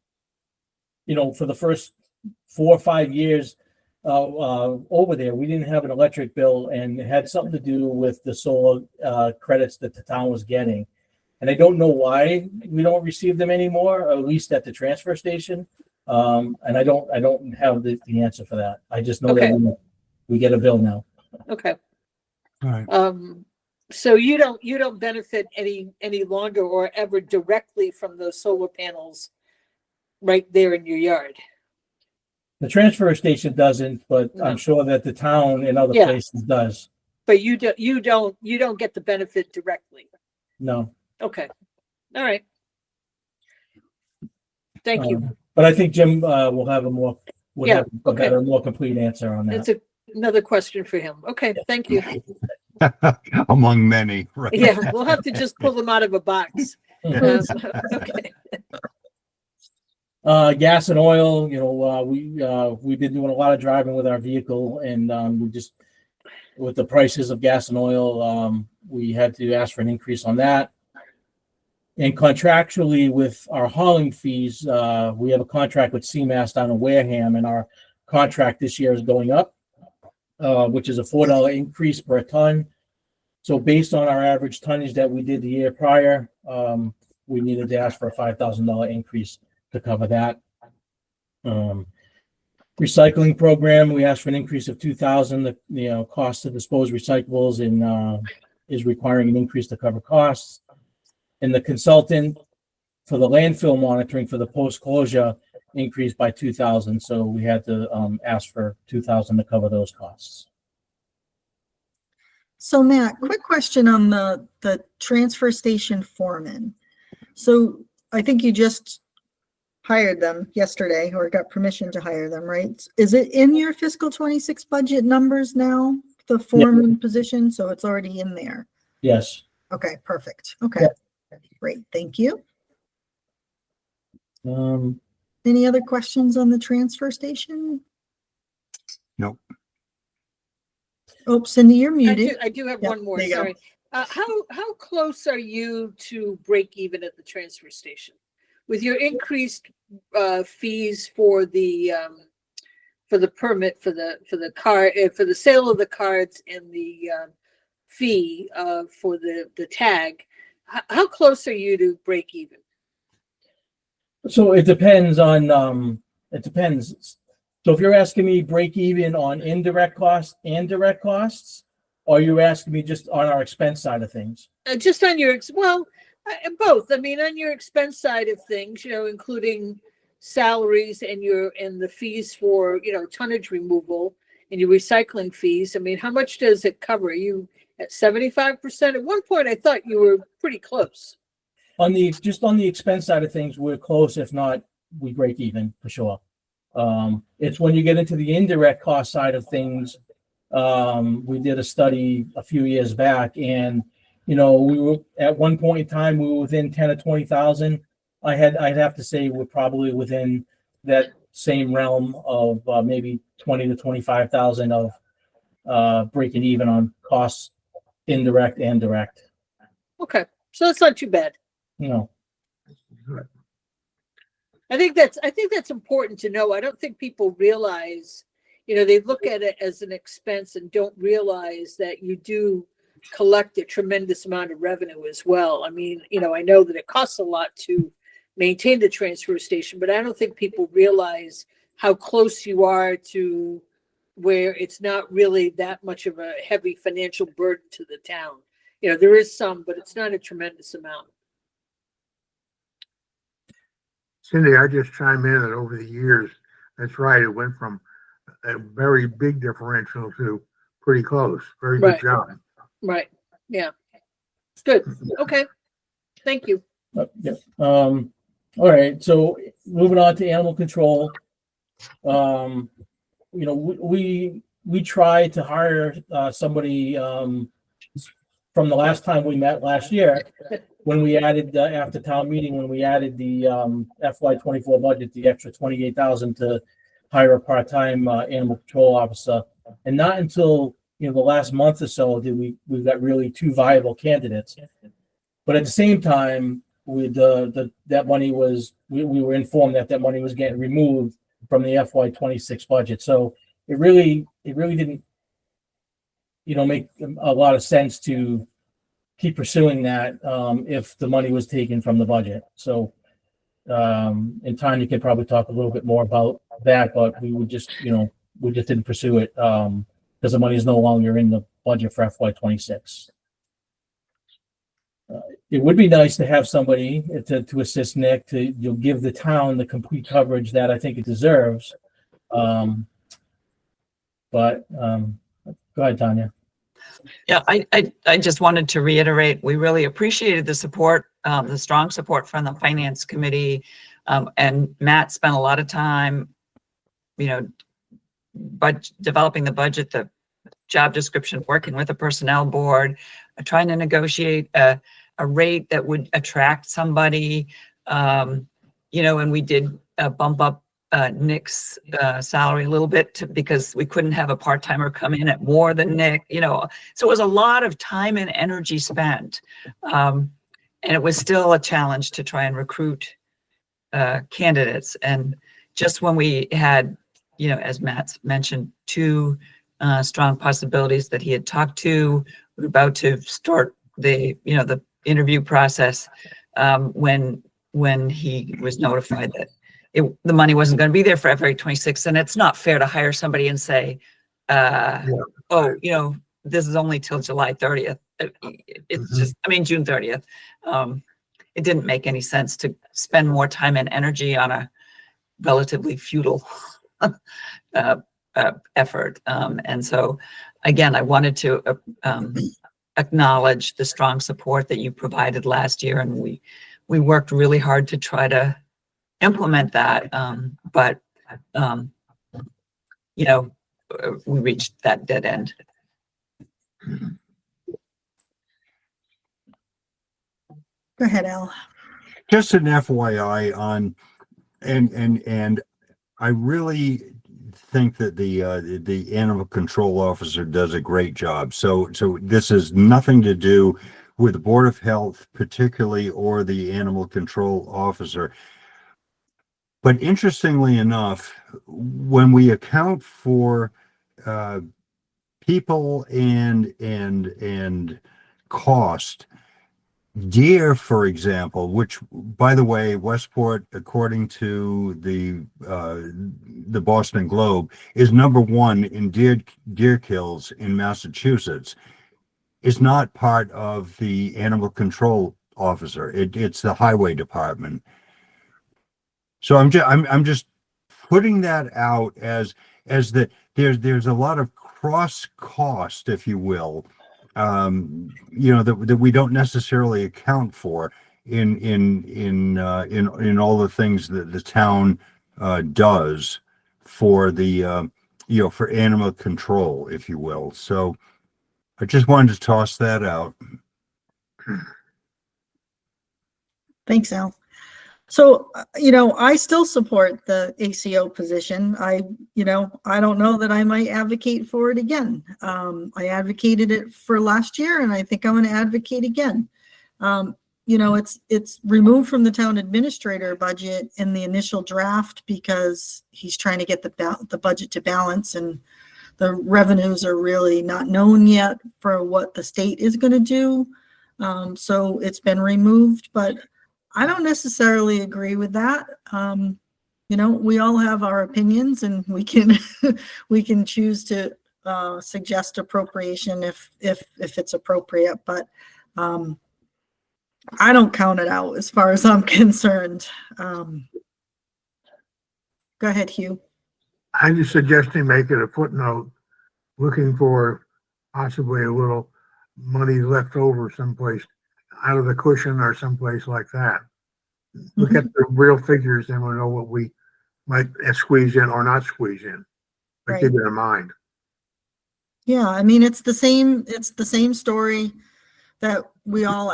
you know, for the first 4 or 5 years over there, we didn't have an electric bill, and it had something to do with the solar credits that the town was getting. And I don't know why we don't receive them anymore, or at least at the transfer station. And I don't have the answer for that. I just know that we get a bill now. Okay. All right. So you don't benefit any longer or ever directly from those solar panels right there in your yard. The transfer station doesn't, but I'm sure that the town and other places does. But you don't get the benefit directly. No. Okay. All right. Thank you. But I think Jim will have a more Yeah, okay. more complete answer on that. That's another question for him. Okay, thank you. Among many, right? Yeah, we'll have to just pull them out of a box. Okay. Gas and oil, you know, we've been doing a lot of driving with our vehicle, and we just, with the prices of gas and oil, we had to ask for an increase on that. And contractually with our hauling fees, we have a contract with CMAS down in Wareham, and our contract this year is going up, which is a $4 increase per ton. So based on our average tonnage that we did the year prior, we needed to ask for a $5,000 increase to cover that. Recycling program, we asked for an increase of $2,000. The cost to dispose recyclables and is requiring an increase to cover costs. And the consultant for the landfill monitoring for the post-closure increased by $2,000. So we had to ask for $2,000 to cover those costs. So Matt, quick question on the transfer station foreman. So I think you just hired them yesterday, or got permission to hire them, right? Is it in your fiscal 26 budget numbers now the foreman position, so it's already in there. Yes. Okay, perfect. Okay, great, thank you. Um, Any other questions on the transfer station? Nope. Oh, Cindy, you're muted. I do have Yep, one more, there you go. sorry. How close are you to break even at the transfer station? With your increased fees for the permit, for the car, for the sale of the cards and the fee for the tag, how close are you to break even? so it depends on, it depends. So if you're asking me break even on indirect costs and direct costs, or are you asking me just on our expense side of things? Just on your, both. I mean, on your expense side of things, including salaries and the fees for, tonnage removal and your recycling fees. I mean, how much does it cover? Are you at 75%? At one point, I thought you were pretty close. Just on the expense side of things, we're close. If not, we break even for sure. It's when you get into the indirect cost side of things. We did a study a few years back, and we were at one point in time we were within 10 or 20,000. I'd have to say we're probably within that same realm of maybe 20 to 25,000 of breaking even on costs, indirect and direct. Okay, so that's not too bad. I think that's important to know. I don't think people realize, they look at it as an expense and don't realize that you do collect a tremendous amount of revenue as well. I mean, I know that it costs a lot to maintain the transfer station, but I don't think people realize how close you are to where it's not really that much of a heavy financial burden to the town. There is some, but it's not a tremendous amount. Cindy, I just chime in that over the years, that's right, it went from a very big differential to pretty close. Very good Right. job. Right. Yeah. Good. Okay. Thank you. Yeah. All right. So moving on to animal control. We tried to hire somebody from the last time we met last year, when we added after town meeting, when we added the FY24 budget, the extra 28,000 to hire a part-time animal control officer, and not until the last month or so did we got really two viable candidates. But at the same time, with that money was we were informed that money was getting removed from the FY26 budget. So it really didn't make a lot of sense to keep pursuing that if the money was taken from the budget. So in time you could probably talk a little bit more about that, but we just didn't pursue it because the money is no longer in the budget for FY26. It would be nice to have somebody to assist Nick to give the town the complete coverage that I think it deserves. But go ahead, Tanya. Yeah, I just wanted to reiterate, we really appreciated the support, the strong support from the finance committee. And Matt spent a lot of time, developing the budget, the job description, working with the personnel board, trying to negotiate a rate that would attract somebody, and we did bump up Nick's salary a little bit because we couldn't have a part-timer come in at more than Nick, so it was a lot of time and energy spent. And it was still a challenge to try and recruit candidates. And just when we had, as Matt mentioned, two strong possibilities that he had talked to, we were about to start the interview process when he was notified that the money wasn't going to be there for FY26, and it's not fair to hire somebody and say, this is only till July 30th. It's just, June 30th. It didn't make any sense to spend more time and energy on a relatively futile effort. And so, again, I wanted to acknowledge the strong support that you provided last year, and we worked really hard to try to implement that, but we reached that dead end. Go ahead, Al. Just an FYI on, and I really think that the animal control officer does a great job. So this has nothing to do with the Board of Health particularly, or the animal control officer. But interestingly enough, when we account for people and cost, deer, for example, which, by the way, Westport, according to the Boston Globe, is #1 in deer kills in Massachusetts, is not part of the animal control officer. It's the highway department. So I'm just putting that out as the there's a lot of cross cost, if you will, that we don't necessarily account for in all the things that the town does for the for animal control, if you will. So I just wanted to toss that out. Thanks, Al. So, I still support the ACO position. I don't know that I might advocate for it again. I advocated it for last year, and I think I'm going to advocate again. It's removed from the town administrator budget in the initial draft because he's trying to get the budget to balance, and the revenues are really not known yet for what the state is going to do. So it's been removed, but I don't necessarily agree with that. We all have our opinions, and we can we can choose to suggest appropriation if it's appropriate. But I don't count it out as far as I'm concerned. Go ahead, Hugh. I'm just suggesting make it a footnote, looking for possibly a little money left over someplace out of the cushion or someplace like that. Look at the real figures, and we'll know what we might squeeze in or not squeeze in. But Right. keep it in mind. Yeah, I mean, it's the same story that we all,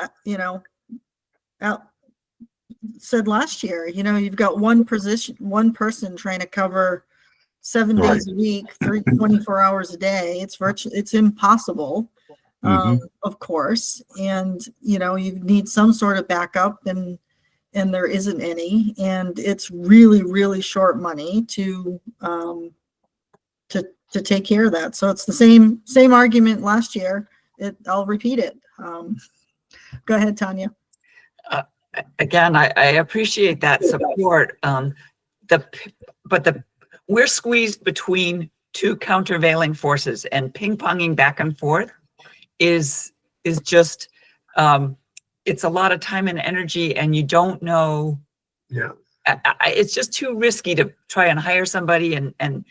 said last year. You've got one person trying to cover 7 Right. days a week, 24 hours a day. It's impossible, of course. And, you need some sort of backup, and there isn't any. And it's really, really short money to take care of that. So it's the same argument last year. I'll repeat it. Go ahead, Tanya. Again, I appreciate that support. We're squeezed between two countervailing forces, and ping-ponging back and forth is just it's a lot of time and energy, and you don't know. Yeah. It's just too risky to try and hire somebody and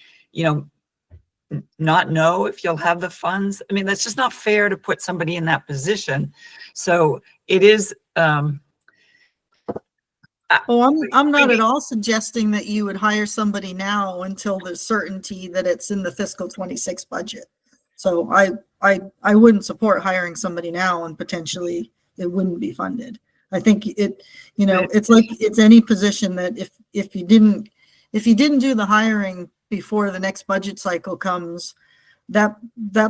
not know if you'll have the funds. I mean, that's just not fair to put somebody in that position. So it is. I'm not at all suggesting that you would hire somebody now until there's certainty that it's in the fiscal 26 budget. So I wouldn't support hiring somebody now and potentially it wouldn't be funded. I think it's like it's any position that if you didn't do the hiring before the next budget cycle comes, that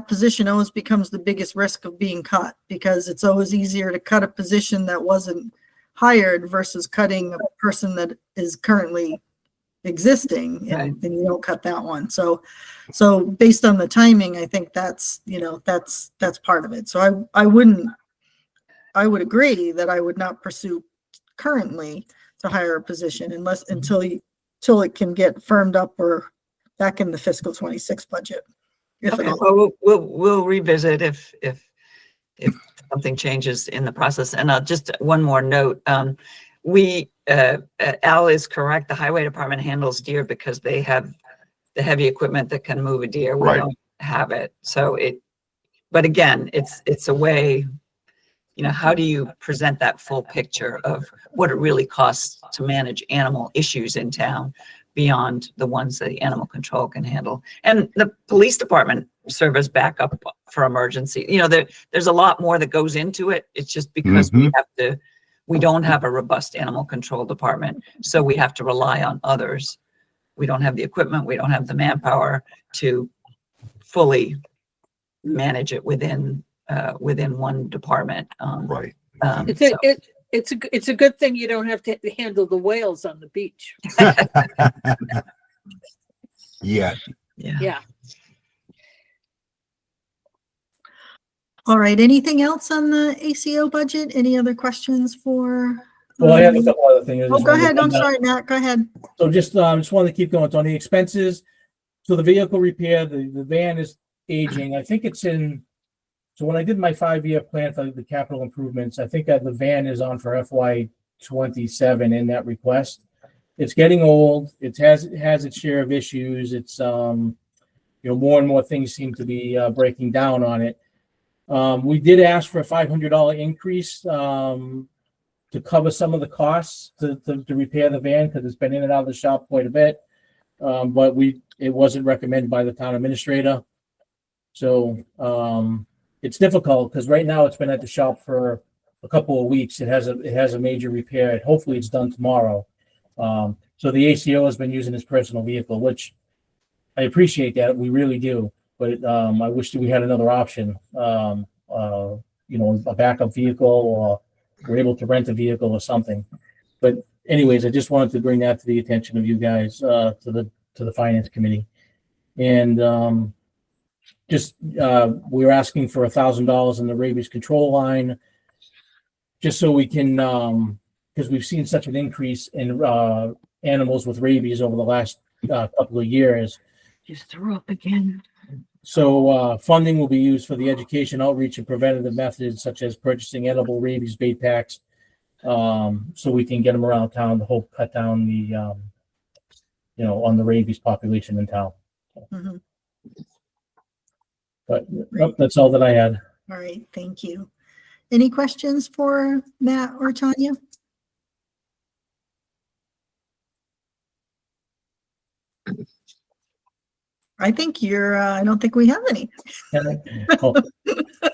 position always becomes the biggest risk of being cut, because it's always easier to cut a position that wasn't hired versus cutting a person that is currently existing, and you don't cut that one. So based on the timing, I think that's part of it. So I would agree that I would not pursue currently to hire a position until it can get firmed up or back in the fiscal 26 budget. Okay, well, we'll revisit if something changes in the process. And just one more note. Al is correct. The highway department handles deer because they have the heavy equipment that can move a deer. We Right. don't have it. But again, it's a way, how do you present that full picture of what it really costs to manage animal issues in town beyond the ones that the animal control can handle? And the police department serve as backup for emergency. There's a lot more that goes into it. It's just because we have to we don't have a robust animal control department, so we have to rely on others. We don't have the equipment, we don't have the manpower to fully manage it within one department. Right. It's a good thing you don't have to handle the whales on the beach. Yeah. Yeah. Yeah. All right, anything else on the ACO budget? Any other questions for? Well, I have a couple other things. I Oh, just go wanted to ahead. I'm bring up. sorry, Matt, go ahead. So just wanted to keep going. So on the expenses, so the vehicle repair, the van is aging. I think it's in, so when I did my 5-year plan for the capital improvements, I think that the van is on for FY 27 in that request. It's getting old. It has its share of issues. It's, more and more things seem to be breaking down on it. We did ask for a $500 increase to cover some of the costs to repair the van because it's been in and out of the shop quite a bit. But it wasn't recommended by the town administrator. So it's difficult because right now it's been at the shop for a couple of weeks. It has a major repair. Hopefully it's done tomorrow. So the ACO has been using his personal vehicle, which I appreciate that. We really do. But I wish that we had another option, a backup vehicle, or we're able to rent a vehicle or something. But anyways, I just wanted to bring that to the attention of you guys, to the finance committee. And we're asking for $1,000 in the rabies control line, just so we can, because we've seen such an increase in animals with rabies over the last couple of years. Just threw up again. So funding will be used for the education, outreach, and preventative methods such as purchasing edible rabies bait packs, so we can get them around town to help cut down the, on the rabies population in town. Mhm. But that's all that I had. All right, thank you. Any questions for Matt or Tanya? I think I don't think we have any. Well,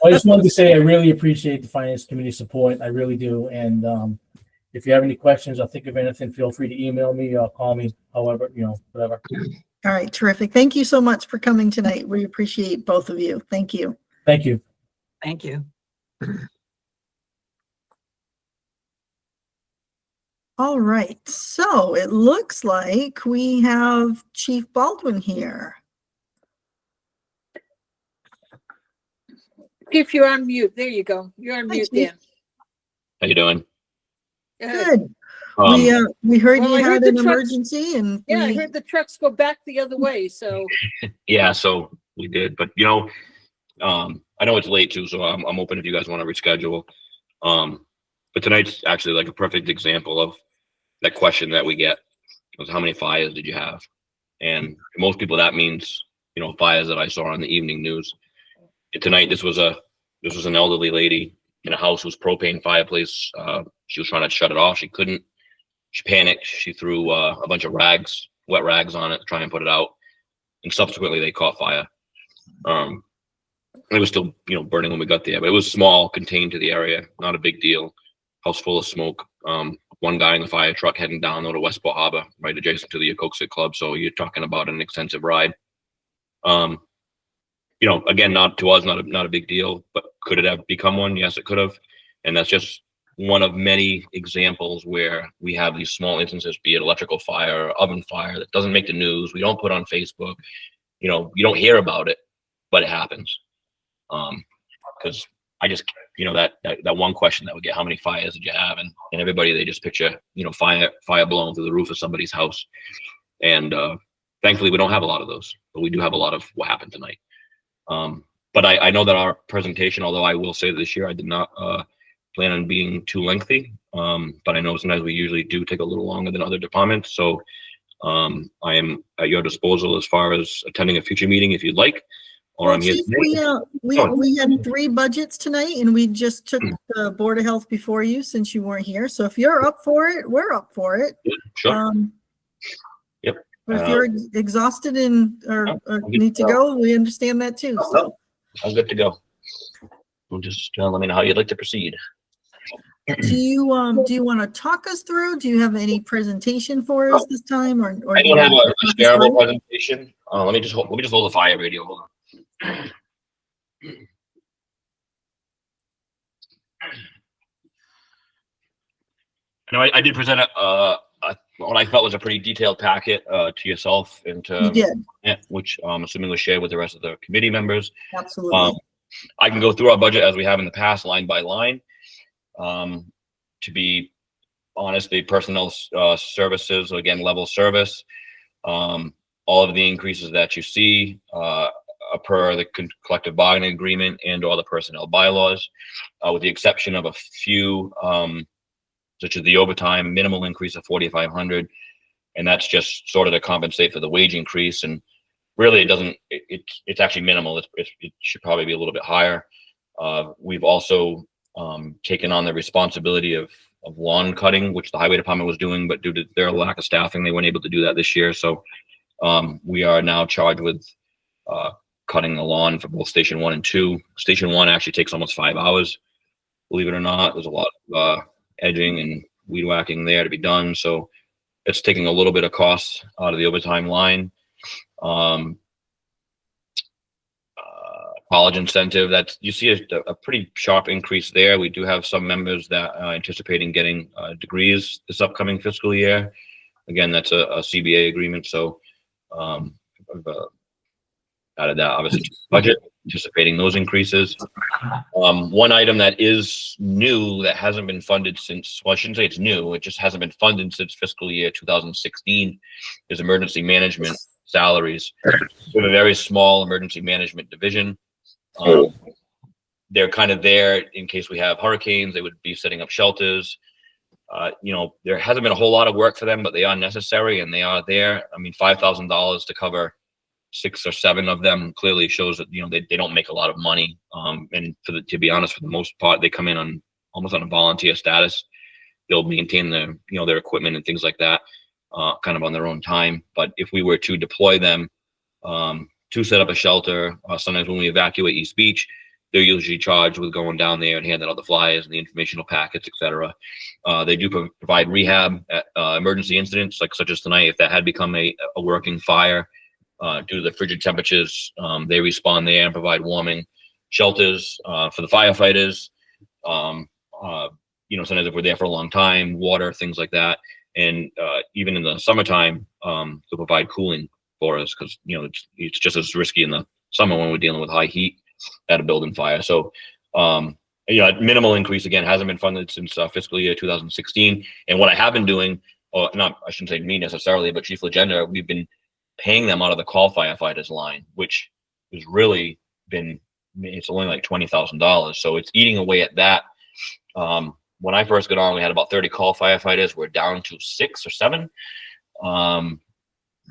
I just wanted to say I really appreciate the finance committee support. I really do. And if you have any questions or think of anything, feel free to email me or call me, however, whatever. All right, terrific. Thank you so much for coming tonight. We appreciate both of you. Thank you. Thank you. Thank you. All right, so it looks like we have Chief Baldwin here. If you're on mute, there you go. You're on Hi, mute, Chief. Dan. How you doing? Good. Um, We heard well, you I heard had the an trucks- emergency and Yeah, I we, heard the trucks go back the other way, so. yeah, so we did, but I know it's late too, so I'm open if you guys want to reschedule. But tonight's actually like a perfect example of that question that we get was how many fires did you have? And for most people that means, fires that I saw on the evening news. And tonight, this was an elderly lady in a house whose propane fireplace, she was trying to shut it off. She couldn't. She panicked. She threw a bunch of rags, wet rags on it to try and put it out. And subsequently they caught fire. It was still, burning when we got there, but it was small, contained to the area, not a big deal. House full of smoke. One guy in the fire truck heading down to Westport Harbor, right adjacent to the Yokoksik Club. So you're talking about an extensive ride. Again, not to us, not a big deal, but could it have become one? Yes, it could have. And that's just one of many examples where we have these small instances, be it electrical fire, oven fire, that doesn't make the news. We don't put on Facebook. You don't hear about it, but it happens. Because I just, that one question that we get, how many fires did you have? And everybody, they just picture, fire blowing through the roof of somebody's house. And thankfully, we don't have a lot of those, but we do have a lot of what happened tonight. But I know that our presentation, although I will say this year, I did not plan on being too lengthy. But I know sometimes we usually do take a little longer than other departments. So I am at your disposal as far as attending a future meeting if you'd like. Or well, I'm here Chief, today. we had 3 budgets tonight and we just took the Board of Health before you since you weren't here. So if you're up for it, we're up for it. Yeah, sure. Yep. But if you're exhausted or I'll get need to go, we understand that too. So. I'm good to go. Well, just let me know how you'd like to proceed. Do you want to talk us through? Do you have any presentation for us this time, or I do you don't have want to a talk us shareable through? presentation. Let me just hold the fire radio. Hold on. I know I did present what I felt was a pretty detailed packet to yourself and You to did, which I'm assuming was shared with the rest of the committee members. absolutely. I can go through our budget as we have in the past, line by line. To be honest, the personnel services, again, level service, all of the increases that you see are per the collective bargaining agreement and or the personnel bylaws, with the exception of a few, such as the overtime minimal increase of 4,500, and that's just sort of to compensate for the wage increase. And really, it doesn't. It's actually minimal. It should probably be a little bit higher. We've also taken on the responsibility of lawn cutting, which the highway department was doing, but due to their lack of staffing, they weren't able to do that this year. So we are now charged with cutting the lawn for both Station 1 and 2. Station 1 actually takes almost 5 hours, believe it or not. There's a lot of edging and weed whacking there to be done. So it's taking a little bit of cost out of the overtime line. College incentive, that you see a pretty sharp increase there. We do have some members that are anticipating getting degrees this upcoming fiscal year. Again, that's a CBA agreement. So I've added that obviously to the budget, anticipating those increases. One item that is new that hasn't been funded since, well, I shouldn't say it's new, it just hasn't been funded since fiscal year 2016 is emergency management salaries. We have a very small emergency management division. They're kind of there in case we have hurricanes. They would be setting up shelters. There hasn't been a whole lot of work for them, but they are necessary and they are there. I mean, $5,000 to cover 6 or 7 of them clearly shows that they don't make a lot of money. And to be honest, for the most part, they come in almost on a volunteer status. They'll maintain their equipment and things like that, kind of on their own time. But if we were to deploy them to set up a shelter, sometimes when we evacuate East Beach, they're usually charged with going down there and handing out the flyers and the informational packets, etc. They do provide rehab at emergency incidents, such as tonight. If that had become a working fire due to the frigid temperatures, they respond there and provide warming shelters for the firefighters. Sometimes if we're there for a long time, water, things like that. And even in the summertime, they'll provide cooling for us because it's just as risky in the summer when we're dealing with high heat at a building fire. So minimal increase again hasn't been funded since fiscal year 2016. And what I have been doing, or not, I shouldn't say me necessarily, but Chief Legenda, we've been paying them out of the call firefighters line, which has really been, it's only like $20,000. So it's eating away at that. When I first got on, we had about 30 call firefighters. We're down to 6 or 7.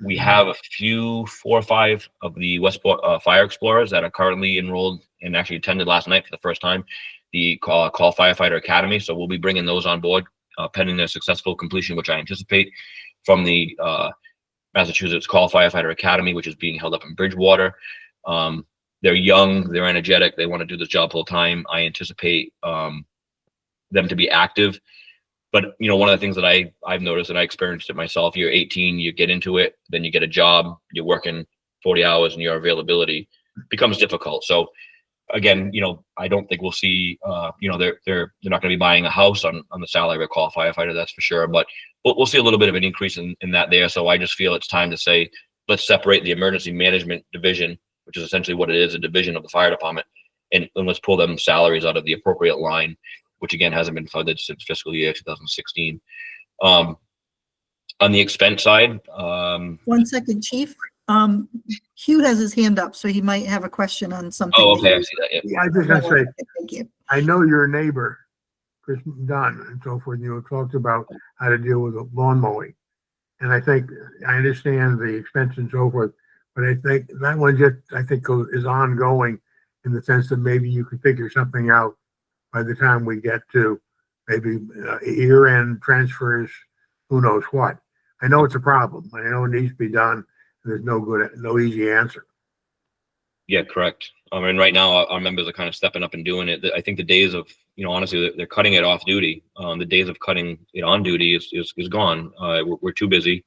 We have a few, 4 or 5 of the Westport Fire Explorers that are currently enrolled and actually attended last night for the first time, the Call Firefighter Academy. So we'll be bringing those on board pending their successful completion, which I anticipate, from the Massachusetts Call Firefighter Academy, which is being held up in Bridgewater. They're young, they're energetic, they want to do this job full time. I anticipate them to be active. But one of the things that I've noticed, and I experienced it myself, you're 18, you get into it, then you get a job, you're working 40 hours, and your availability becomes difficult. So again, I don't think we'll see, they're not going to be buying a house on the salary of a call firefighter, that's for sure. But we'll see a little bit of an increase in that there. So I just feel it's time to say, let's separate the emergency management division, which is essentially what it is, a division of the fire department, and let's pull them salaries out of the appropriate line, which again hasn't been funded since fiscal year 2016. On the expense side, 1 second, Chief. Hugh has his hand up, so he might have a question on something. oh, okay, I see that. Yeah. Yeah, I was just gonna say, Thank you. I know your neighbor, Chris Dunn, and so forth, you talked about how to deal with lawn mowing. And I think, I understand the expense and so forth, but I think that one is ongoing in the sense that maybe you could figure something out by the time we get to maybe year-end transfers, who knows what. I know it's a problem. I know it needs to be done. There's no easy answer. Yeah, correct. And right now our members are kind of stepping up and doing it. I think the days of, honestly, they're cutting it off duty. The days of cutting it on duty is gone. We're too busy.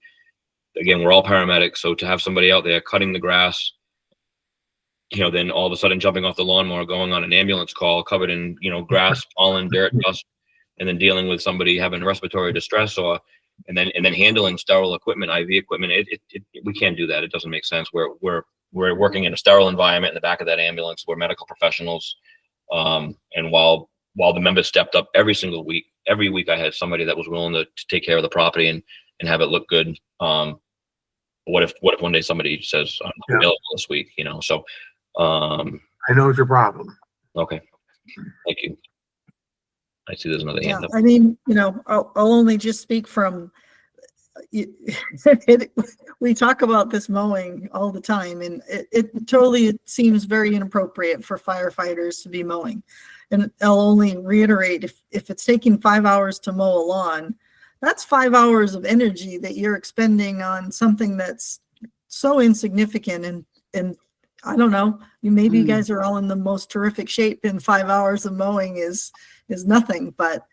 Again, we're all paramedics. So to have somebody out there cutting the grass, then all of a sudden jumping off the lawnmower, going on an ambulance call covered in, grass, pollen, dirt, dust, and then dealing with somebody having respiratory distress and then handling sterile equipment, IV equipment. We can't do that. It doesn't make sense. We're working in a sterile environment in the back of that ambulance. We're medical professionals. And while the members stepped up every week I had somebody that was willing to take care of the property and have it look good. What if one day somebody says I'm not available this week, so I know it's a problem. okay. Thank you. I see there's another Yeah, hand up. I mean, I'll only just speak from, we talk about this mowing all the time, and it totally seems very inappropriate for firefighters to be mowing. And I'll only reiterate, if it's taking 5 hours to mow a lawn, that's 5 hours of energy that you're expending on something that's so insignificant. And I don't know, maybe you guys are all in the most terrific shape, and 5 hours of mowing is nothing, but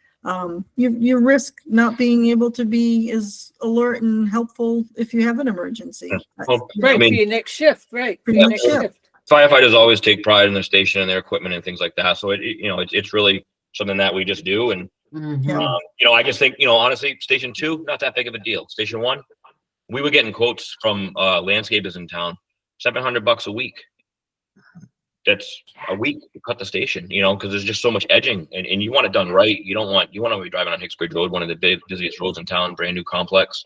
you risk not being able to be as alert and helpful if you have an emergency. Well, Right, I mean, for your next shift, right. For For your your next next shift. shift. firefighters always take pride in their station and their equipment and things like that. So it's really something that we just do. And I just think, honestly, station 2, not that big of a deal. Station 1, we were getting quotes from landscapers in town, $700 a week. That's a week to cut the station, because there's just so much edging, and you want it done right. You want to be driving on Hicksbridge Road, one of the busiest roads in town, brand new complex.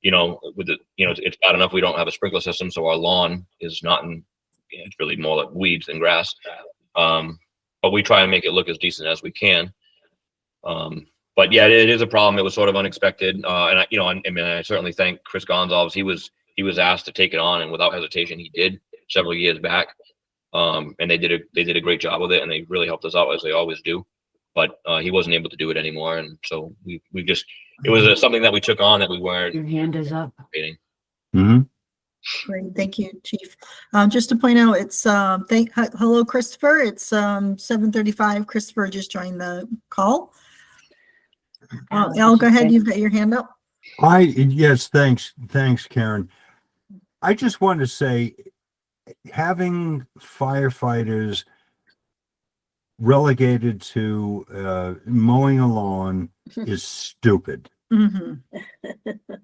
It's bad enough we don't have a sprinkler system, so our lawn is not it's really more like weeds than grass. But we try and make it look as decent as we can. But yeah, it is a problem. It was sort of unexpected. I certainly thank Chris Gonzalez. He was asked to take it on, and without hesitation, he did several years back. And they did a great job with it, and they really helped us out, as they always do. But he wasn't able to do it anymore, and so it was something that we took on that we weren't. Your hand is up. anticipating. Mm-hmm. Great, thank you, Chief. Just to point out, it's hello, Christopher. It's 7:35. Christopher just joined the call. Al, go ahead. You've got your hand up. Yes, thanks, Karen. I just wanted to say, having firefighters relegated to mowing a lawn is stupid, Mhm.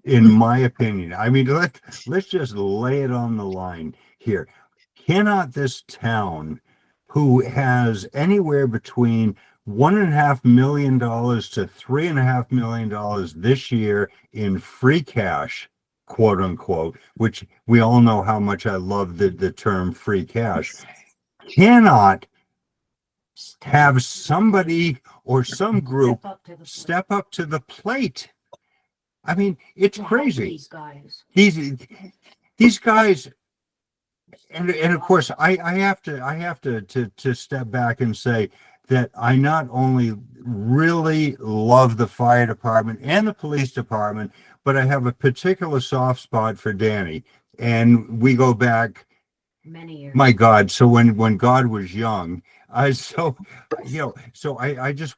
in my opinion. I mean, let's just lay it on the line here. Cannot this town, who has anywhere between $1.5 million to $3.5 million this year in free cash, quote unquote, which we all know how much I love the term free cash, cannot have somebody or some group step up to the plate? I mean, it's crazy. These guys. These guys, and of course, I have to step back and say that I not only really love the fire department and the police department, but I have a particular soft spot for Danny. And we go back Many years. my God. So when God was young, I just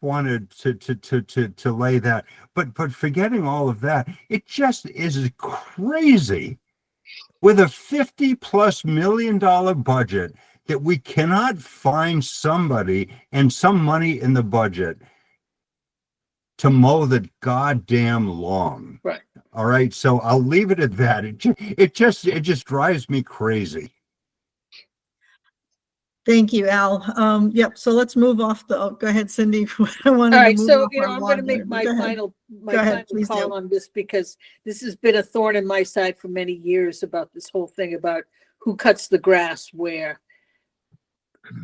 wanted to lay that, but forgetting all of that, it just is crazy with a $50+ million budget that we cannot find somebody and some money in the budget to mow the goddamn lawn. Right. All right. So I'll leave it at that. It just drives me crazy. Thank you, Al. Yep. So let's move off go ahead, Cindy. I wanted All to right, move so, off our I'm lawn gonna make here, but my go ahead. final Go ahead, please call do. on this, because this has been a thorn in my side for many years about this whole thing about who cuts the grass where.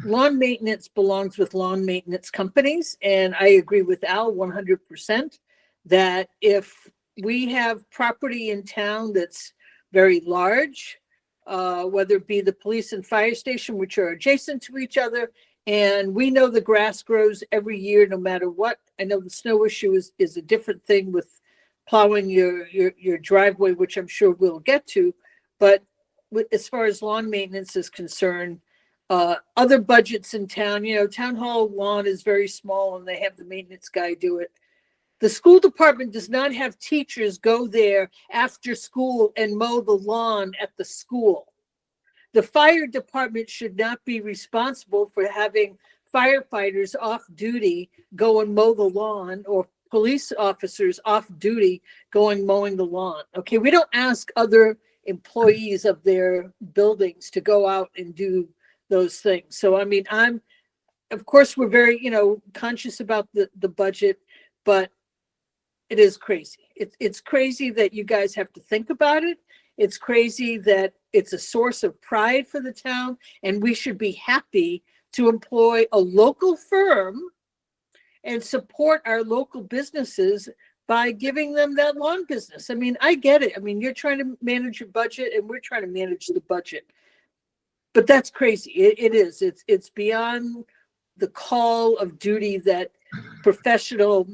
Lawn maintenance belongs with lawn maintenance companies, and I agree with Al 100% that if we have property in town that's very large, whether it be the police and fire station, which are adjacent to each other, and we know the grass grows every year, no matter what. I know the snow issue is a different thing with plowing your driveway, which I'm sure we'll get to. But as far as lawn maintenance is concerned, Other budgets in town, town hall lawn is very small and they have the maintenance guy do it. The school department does not have teachers go there after school and mow the lawn at the school. The fire department should not be responsible for having firefighters off duty go and mow the lawn, or police officers off duty going mowing the lawn. Okay, we don't ask other employees of their buildings to go out and do those things. So, I mean, of course, we're very, conscious about the budget, but it is crazy. It's crazy that you guys have to think about it. It's crazy that it's a source of pride for the town, and we should be happy to employ a local firm and support our local businesses by giving them that lawn business. I mean, I get it. I mean, you're trying to manage your budget and we're trying to manage the budget. But that's crazy. It is. It's beyond the call of duty that professional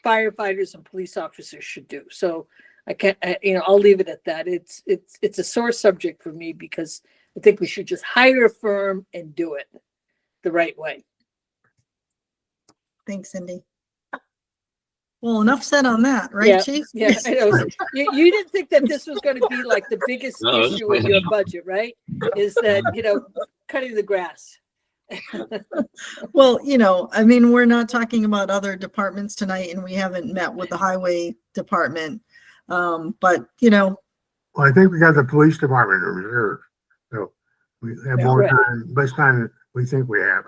firefighters and police officers should do. So I can't, I'll leave it at that. It's a sore subject for me because I think we should just hire a firm and do it the right way. Thanks, Cindy. Well, enough said on that, right, Yeah, Chief? Yeah, I know. You didn't think that this was going to be like the biggest No, that's issue with your budget, right? Is that, cutting the grass. Well, I mean, we're not talking about other departments tonight, and we haven't met with the highway department. But, Well, I think we got the police department in reserve, so we have more Right. time, best time than we think we have.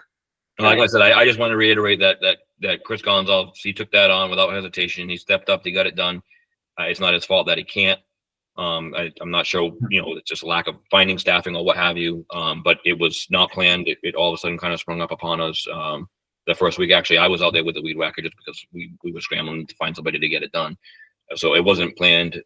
Like I said, I just want to reiterate that Chris Gonzalez, he took that on without hesitation. He stepped up, he got it done. It's not his fault that he can't. I'm not sure, it's just lack of finding staffing or what have you. But it was not planned. It all of a sudden kind of sprung up upon us. The first week, actually, I was out there with the weed whacker just because we were scrambling to find somebody to get it done. So it wasn't planned,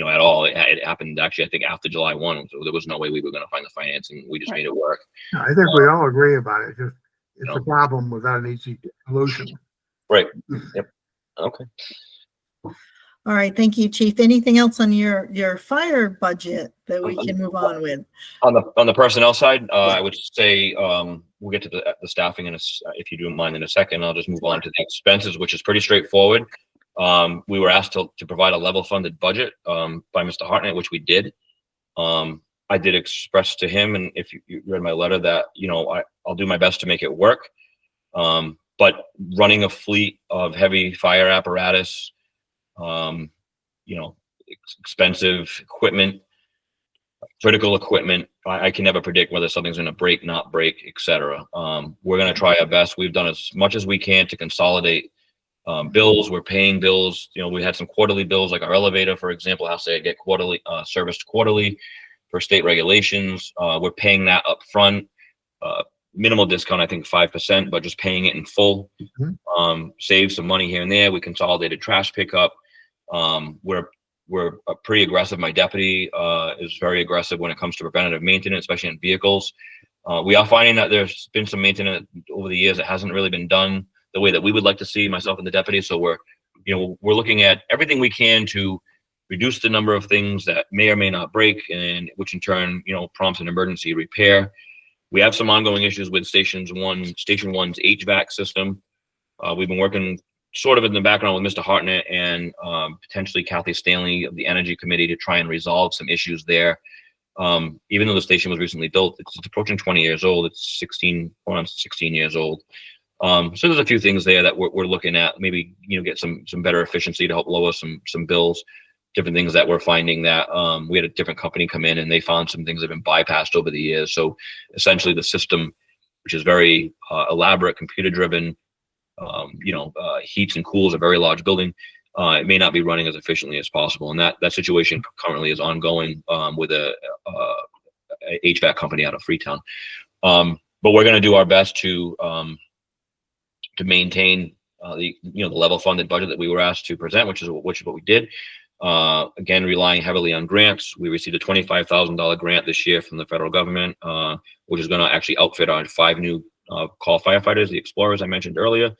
at all. It happened actually, I think after July 1. So there was no way we were going to find the financing. We just made it work. I think we all agree about it. It's No. a problem without an easy solution. Right. Yep. Okay. all right, thank you, Chief. Anything else on your fire budget that we can move on with? On the personnel side, I would say we'll get to the staffing if you don't mind in a second. I'll just move on to the expenses, which is pretty straightforward. We were asked to provide a level funded budget by Mr. Hartnett, which we did. I did express to him, and if you read my letter, that I'll do my best to make it work. But running a fleet of heavy fire apparatus, expensive equipment, critical equipment, I can never predict whether something's going to break, not break, etc. We're going to try our best. We've done as much as we can to consolidate bills. We're paying bills. We had some quarterly bills, like our elevator, for example, has to get quarterly serviced quarterly for state regulations. We're paying that up front. Minimal discount, I think 5%, but just paying it in full. Save some money here and there. We consolidated trash pickup. We're pretty aggressive. My deputy is very aggressive when it comes to preventative maintenance, especially in vehicles. We are finding that there's been some maintenance over the years that hasn't really been done the way that we would like to see, myself and the deputy. So we're looking at everything we can to reduce the number of things that may or may not break, and which in turn, prompts an emergency repair. We have some ongoing issues with Station 1's HVAC system. We've been working sort of in the background with Mr. Hartnett and potentially Kathy Stanley of the Energy Committee to try and resolve some issues there. Even though the station was recently built, it's approaching 20 years old. It's 16 years old. So there's a few things there that we're looking at. Maybe get some better efficiency to help lower some bills. Different things that we're finding that we had a different company come in and they found some things that have been bypassed over the years. So essentially the system, which is very elaborate, computer driven, heats and cools a very large building, it may not be running as efficiently as possible. And that situation currently is ongoing with a HVAC company out of Freetown. But we're going to do our best to maintain the level funded budget that we were asked to present, which is what we did. Again, relying heavily on grants. We received a $25,000 grant this year from the federal government, which is going to actually outfit our 5 new call firefighters, the Explorers I mentioned earlier.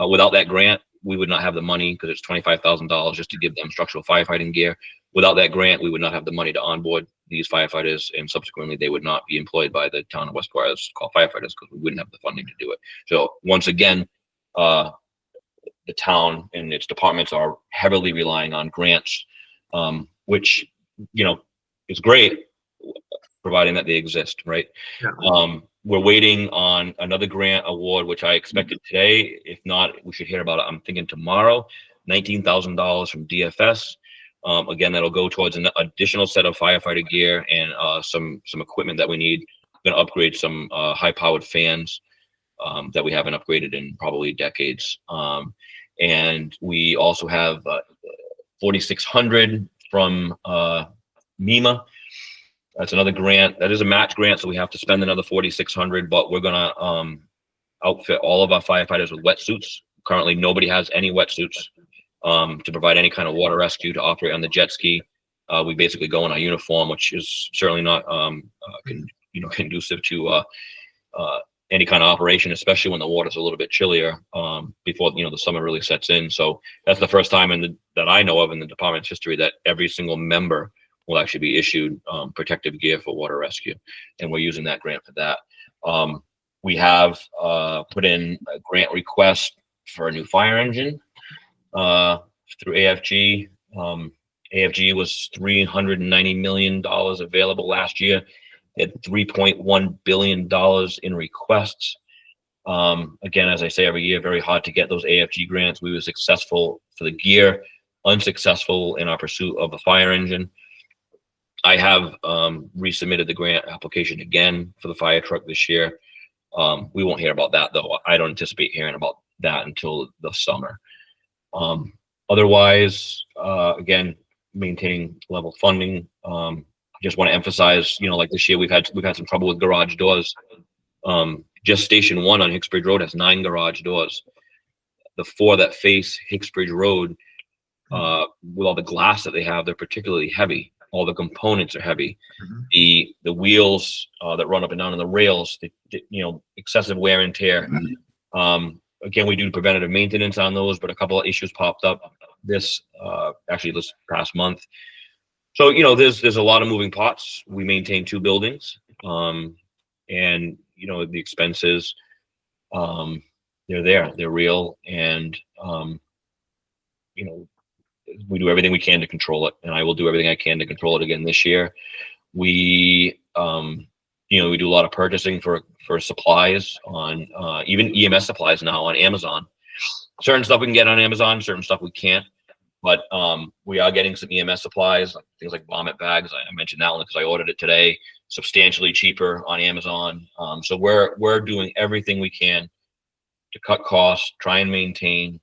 Without that grant, we would not have the money, because it's $25,000 just to give them structural firefighting gear. Without that grant, we would not have the money to onboard these firefighters, and subsequently they would not be employed by the town of Westport as called firefighters because we wouldn't have the funding to do it. So once again, the town and its departments are heavily relying on grants, which, is great, providing that they exist, right? Yeah. We're waiting on another grant award, which I expected today. If not, we should hear about it, I'm thinking tomorrow. $19,000 from DFS. Again, that'll go towards an additional set of firefighter gear and some equipment that we need. We're gonna upgrade some high-powered fans that we haven't upgraded in probably decades. And we also have 4,600 from MEMA. That's another grant. That is a match grant, so we have to spend another 4,600. But we're gonna outfit all of our firefighters with wetsuits. Currently, nobody has any wetsuits to provide any kind of water rescue to operate on the jet ski. We basically go in our uniform, which is certainly not conducive to any kind of operation, especially when the water's a little bit chillier before the summer really sets in. So that's the first time that I know of in the department's history that every single member will actually be issued protective gear for water rescue, and we're using that grant for that. We have put in a grant request for a new fire engine through AFG. AFG was $390 million available last year. They had $3.1 billion in requests. Again, as I say every year, very hard to get those AFG grants. We were successful for the gear, unsuccessful in our pursuit of the fire engine. I have resubmitted the grant application again for the fire truck this year. We won't hear about that though. I don't anticipate hearing about that until the summer. Otherwise, again, maintaining level funding. Just want to emphasize, like this year we've had some trouble with garage doors. Just Station 1 on Hicksbridge Road has 9 garage doors. The 4 that face Hicksbridge Road, with all the glass that they have, they're particularly heavy. All the components are heavy. The wheels that run up and down on the rails, excessive wear and tear. Again, we do preventative maintenance on those, but a couple of issues popped up this past month. So, there's a lot of moving parts. We maintain 2 buildings, and the expenses, they're real, and we do everything we can to control it, and I will do everything I can to control it again this year. We we do a lot of purchasing for supplies on even EMS supplies now on Amazon. Certain stuff we can get on Amazon, certain stuff we can't. But we are getting some EMS supplies, things like vomit bags. I mentioned that one because I ordered it today, substantially cheaper on Amazon. So we're doing everything we can to cut costs, try and maintain,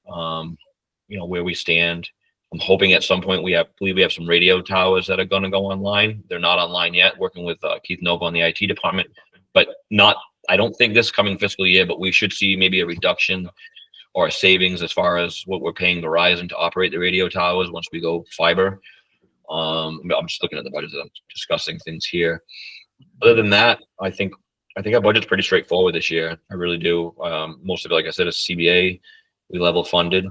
where we stand. I'm hoping at some point we believe we have some radio towers that are going to go online. They're not online yet. Working with Keith Nova on the IT department, but I don't think this coming fiscal year. But we should see maybe a reduction or a savings as far as what we're paying Verizon to operate the radio towers once we go fiber. I'm just looking at the budget as I'm discussing things here. Other than that, I think our budget's pretty straightforward this year. I really do. Most of it, like I said, is CBA. We level funded.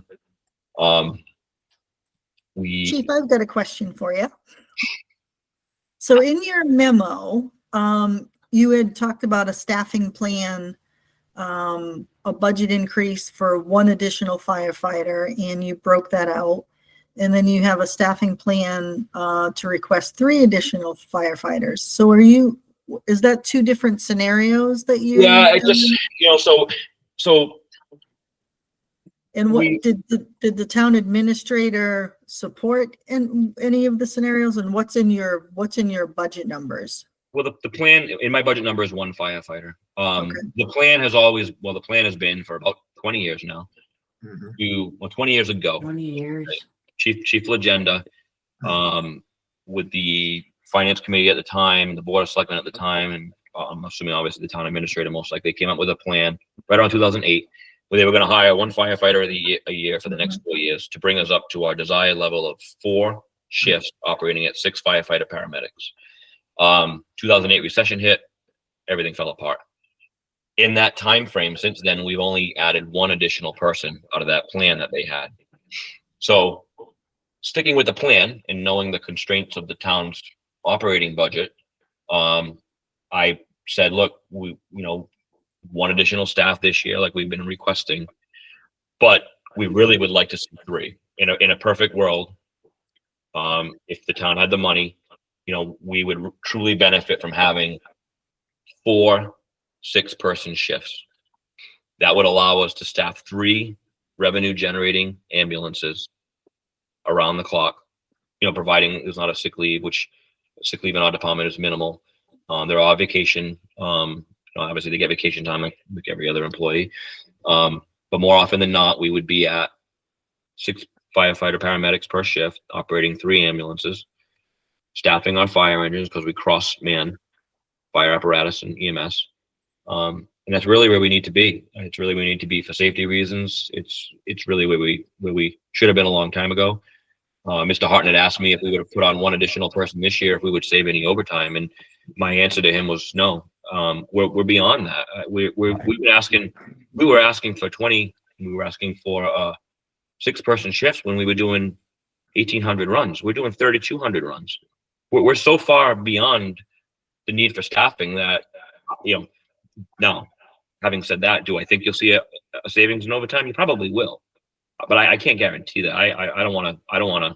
Chief, I've got a question for you. So in your memo, you had talked about a staffing plan, a budget increase for 1 additional firefighter, and you broke that out. And then you have a staffing plan to request 3 additional firefighters. So is that 2 different scenarios that you? Yeah, I just, so. And what did the town administrator support in any of the scenarios, and what's in your budget numbers? Well, the plan in my budget number is 1 firefighter. Okay. The plan has been for about 20 years now. 20 years ago, 20 years. Chief Legenda, with the finance committee at the time, the board of selectmen at the time, and I'm assuming obviously the town administrator most likely, came up with a plan right around 2008 where they were going to hire 1 firefighter a year for the next 4 years to bring us up to our desired level of 4 shifts operating at 6 firefighter paramedics. 2008 recession hit, everything fell apart. In that time frame, since then, we've only added 1 additional person out of that plan that they had. So sticking with the plan and knowing the constraints of the town's operating budget, I said, look, we, one additional staff this year, like we've been requesting, but we really would like to see 3 in a perfect world. If the town had the money, we would truly benefit from having 4 6-person shifts. That would allow us to staff 3 revenue generating ambulances around the clock, providing there's not a sick leave, which sick leave in our department is minimal. There are vacation, obviously they get vacation time like every other employee. But more often than not, we would be at 6 firefighter paramedics per shift, operating 3 ambulances, staffing our fire engines because we cross-man fire apparatus and EMS. And that's really where we need to be. It's really where we need to be for safety reasons. It's really where we should have been a long time ago. Mr. Hartnett asked me if we would have put on 1 additional person this year, if we would save any overtime. And my answer to him was no. We're beyond that. We were asking for 20, we were asking for 6-person shifts when we were doing 1,800 runs. We're doing 3,200 runs. We're so far beyond the need for staffing that, now, having said that, do I think you'll see a savings in overtime? You probably will, but I can't guarantee that. I don't want to,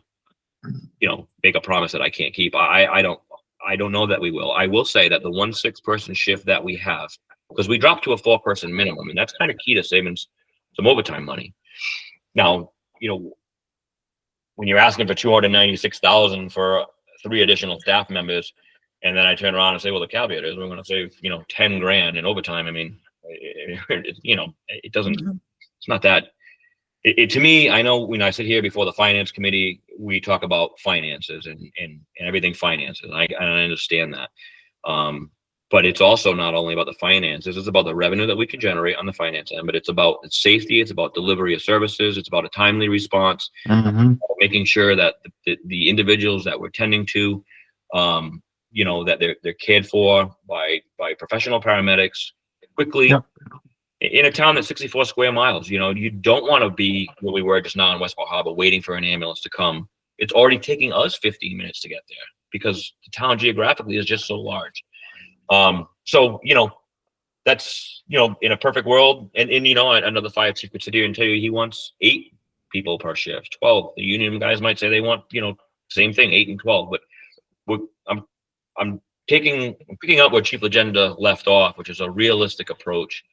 make a promise that I can't keep. I don't know that we will. I will say that the 1 6-person shift that we have, because we dropped to a 4-person minimum, and that's kind of key to saving some overtime money. Now, when you're asking for $296,000 for 3 additional staff members, and then I turn around and say, well, the caveat is we're going to save, $10,000 in overtime. I mean, it doesn't, it's not that. To me, I know when I sit here before the finance committee, we talk about finances and everything finances. I understand that. But it's also not only about the finances, it's about the revenue that we can generate on the finance end, but it's about safety, it's about delivery of services, it's about a timely response, making sure that the individuals that we're tending to, that they're cared for by professional paramedics quickly. Yep. In a town that's 64 square miles, you don't want to be where we were just now in Westport Harbor waiting for an ambulance to come. It's already taking us 15 minutes to get there because the town geographically is just so large. So, that's, in a perfect world, and another fire chief could sit here and tell you he wants 8 people per shift, 12. The union guys might say they want, same thing, 8 and 12, but I'm picking up where Chief Legenda left off, which is a realistic approach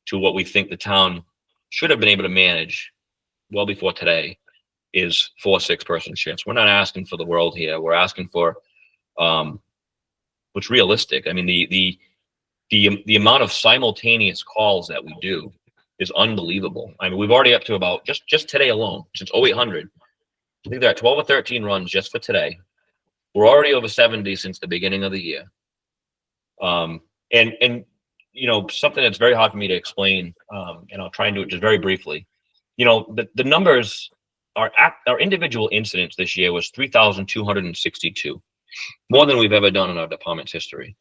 to what we think the town should have been able to manage well before today, is 4 6-person shifts. We're not asking for the world here. We're asking for what's realistic. I mean, the amount of simultaneous calls that we do is unbelievable. I mean, we've already up to about just today alone, since 0800, I think they're at 12 or 13 runs just for today. We're already over 70 since the beginning of the year. And something that's very hard for me to explain, and I'll try and do it just very briefly. The numbers, our individual incidents this year was 3,262, more than we've ever done in our department's history.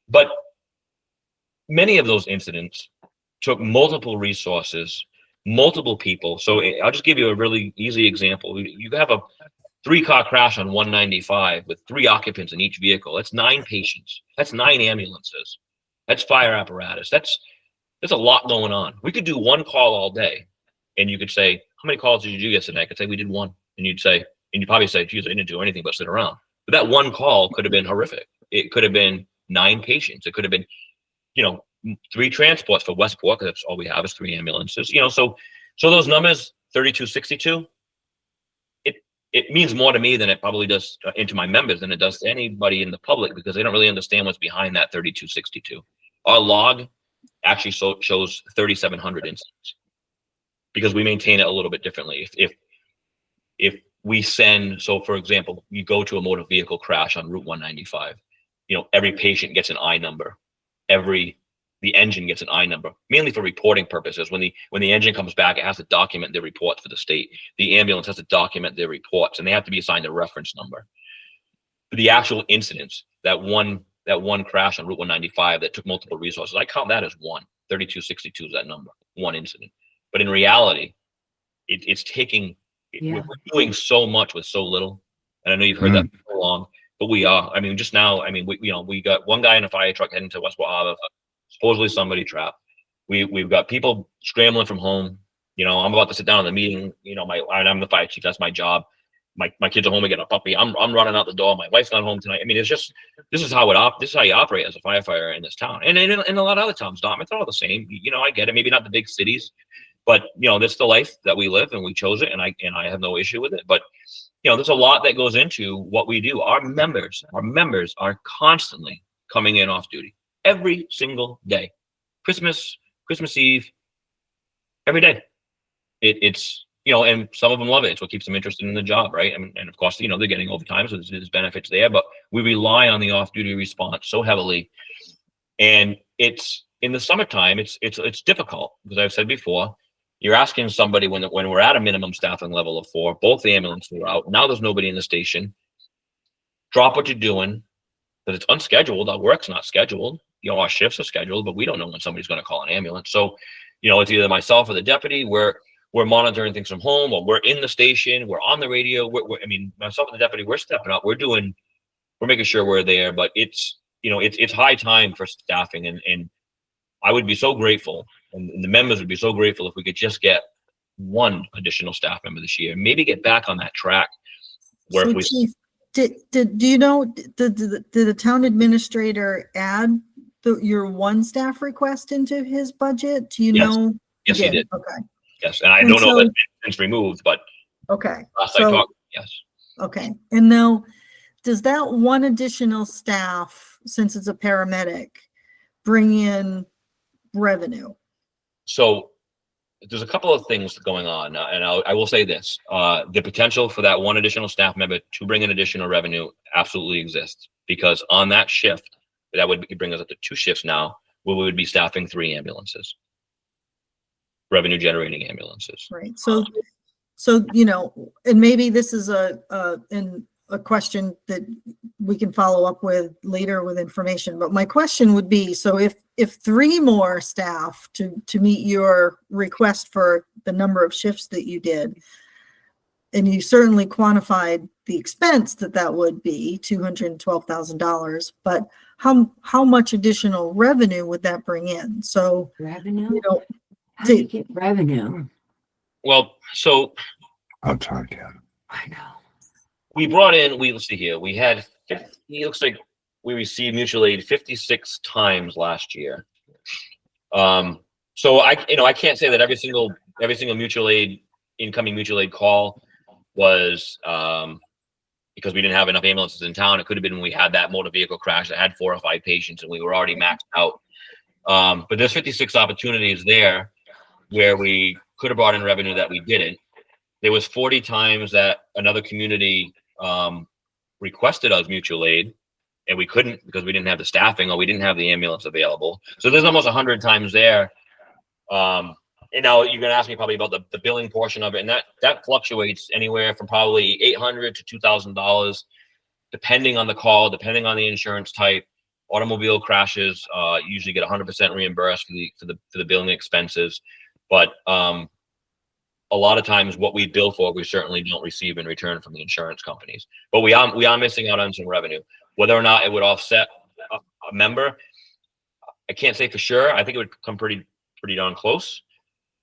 But many of those incidents took multiple resources, multiple people. So I'll just give you a really easy example. You have a 3-car crash on 195 with 3 occupants in each vehicle. That's 9 patients. That's 9 ambulances. That's fire apparatus. There's a lot going on. We could do 1 call all day, and you could say, how many calls did you do yesterday? I could say we did 1, and you'd probably say, geez, I didn't do anything but sit around. But that 1 call could have been horrific. It could have been 9 patients. It could have been, 3 transports for Westport, because that's all we have is 3 ambulances. So those numbers, 3262, it means more to me than it probably does into my members than it does to anybody in the public, because they don't really understand what's behind that 3262. Our log actually shows 3,700 incidents because we maintain it a little bit differently. If we send, so for example, you go to a motor vehicle crash on Route 195, every patient gets an I number. The engine gets an I number, mainly for reporting purposes. When the engine comes back, it has to document their reports for the state. The ambulance has to document their reports, and they have to be assigned a reference number. The actual incidents, that one crash on Route 195 that took multiple resources, I count that as 1. 3262 is that number, 1 incident. But in reality, it's taking, we're doing so much with so little. And I know you've heard that for so long. but we are. I mean, just now, I mean, we got one guy in a fire truck heading to Westport Harbor, supposedly somebody trapped. We've got people scrambling from home. I'm about to sit down in the meeting. I'm the fire chief. That's my job. My kids are home. We get a puppy. I'm running out the door. My wife's not home tonight. I mean, it's just, this is how you operate as a firefighter in this town. And in a lot of other towns, Dartmouth, all the same. I get it. Maybe not the big cities, but that's the life that we live, and we chose it. And I have no issue with it. But there's a lot that goes into what we do. Our members are constantly coming in off duty every single day. Christmas Eve, every day. It's and some of them love it. It's what keeps them interested in the job, right? And of course, they're getting overtime, so there's benefits there. But we rely on the off-duty response so heavily, and it's in the summertime. It's difficult because I've said before. You're asking somebody when we're at a minimum staffing level of 4, both the ambulances are out. Now there's nobody in the station. Drop what you're doing, because it's unscheduled. Our work's not scheduled. Our shifts are scheduled, but we don't know when somebody's going to call an ambulance. So, it's either myself or the deputy. We're monitoring things from home, or we're in the station. We're on the radio. Myself and the deputy, we're stepping up. We're making sure we're there. But it's high time for staffing, and I would be so grateful, and the members would be so grateful if we could just get one additional staff member this year. Maybe get back on that track. Where So if we, Chief, did the town administrator add your one staff request into his budget? Do you Yes. know? yes, he did. Okay. Yes, and I And don't know so- that it's removed, but Okay. last I So- talked, yes. Okay. And now, does that one additional staff, since it's a paramedic, bring in revenue? So there's a couple of things going on, and I will say this: the potential for that one additional staff member to bring in additional revenue absolutely exists, because on that shift, that would bring us up to 2 shifts now, where we would be staffing 3 ambulances, revenue generating ambulances. Right. So, and maybe this is a question that we can follow up with later with information, but my question would be, so if 3 more staff to meet your request for the number of shifts that you did, and you certainly quantified the expense that would be $212,000, but how much additional revenue would that bring in? So, Revenue? you know, How do you get revenue? Well, so I'll talk to him. I know. we brought in, let's see here, we had 50, it looks like we received mutual aid 56 times last year. So I can't say that every single mutual aid, incoming mutual aid call was because we didn't have enough ambulances in town. It could have been when we had that motor vehicle crash that had 4 or 5 patients and we were already maxed out. But there's 56 opportunities there where we could have brought in revenue that we didn't. There was 40 times that another community requested us mutual aid, and we couldn't because we didn't have the staffing or we didn't have the ambulance available. So there's almost 100 times there. And now you're going to ask me probably about the billing portion of it, and that fluctuates anywhere from probably $800 to $2,000, depending on the call, depending on the insurance type. Automobile crashes usually get 100% reimbursed for the billing expenses, but a lot of times what we bill for, we certainly don't receive in return from the insurance companies. But we are missing out on some revenue. Whether or not it would offset a member, I can't say for sure. I think it would come pretty darn close.